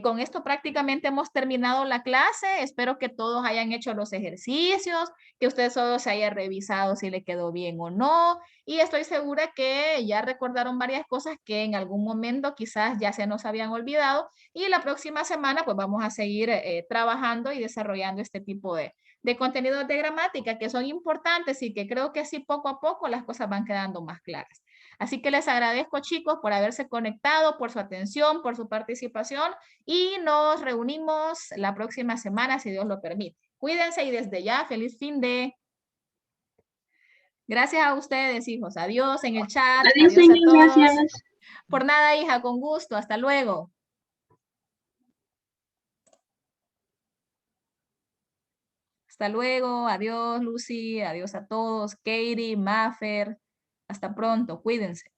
Speaker 1: con esto prácticamente hemos terminado la clase. Espero que todos hayan hecho los ejercicios, que ustedes todos se hayan revisado si le quedó bien o no. Y estoy segura que ya recordaron varias cosas que en algún momento quizás ya se nos habían olvidado. Y la próxima semana pues vamos a seguir trabajando y desarrollando este tipo de contenidos de gramática que son importantes y que creo que así poco a poco las cosas van quedando más claras. Así que les agradezco, chicos, por haberse conectado, por su atención, por su participación y nos reunimos la próxima semana, si Dios lo permite. Cuídense y desde ya, feliz fin de... Gracias a ustedes, hijos. Adiós en el chat.
Speaker 6: Adiós,
Speaker 1: Adiós a
Speaker 6: señor,
Speaker 1: todos.
Speaker 6: gracias.
Speaker 1: Por nada, hija, con gusto. Hasta luego. Hasta luego. Adiós, Lucy. Adiós a todos. Katie, Maffer. Hasta pronto. Cuídense.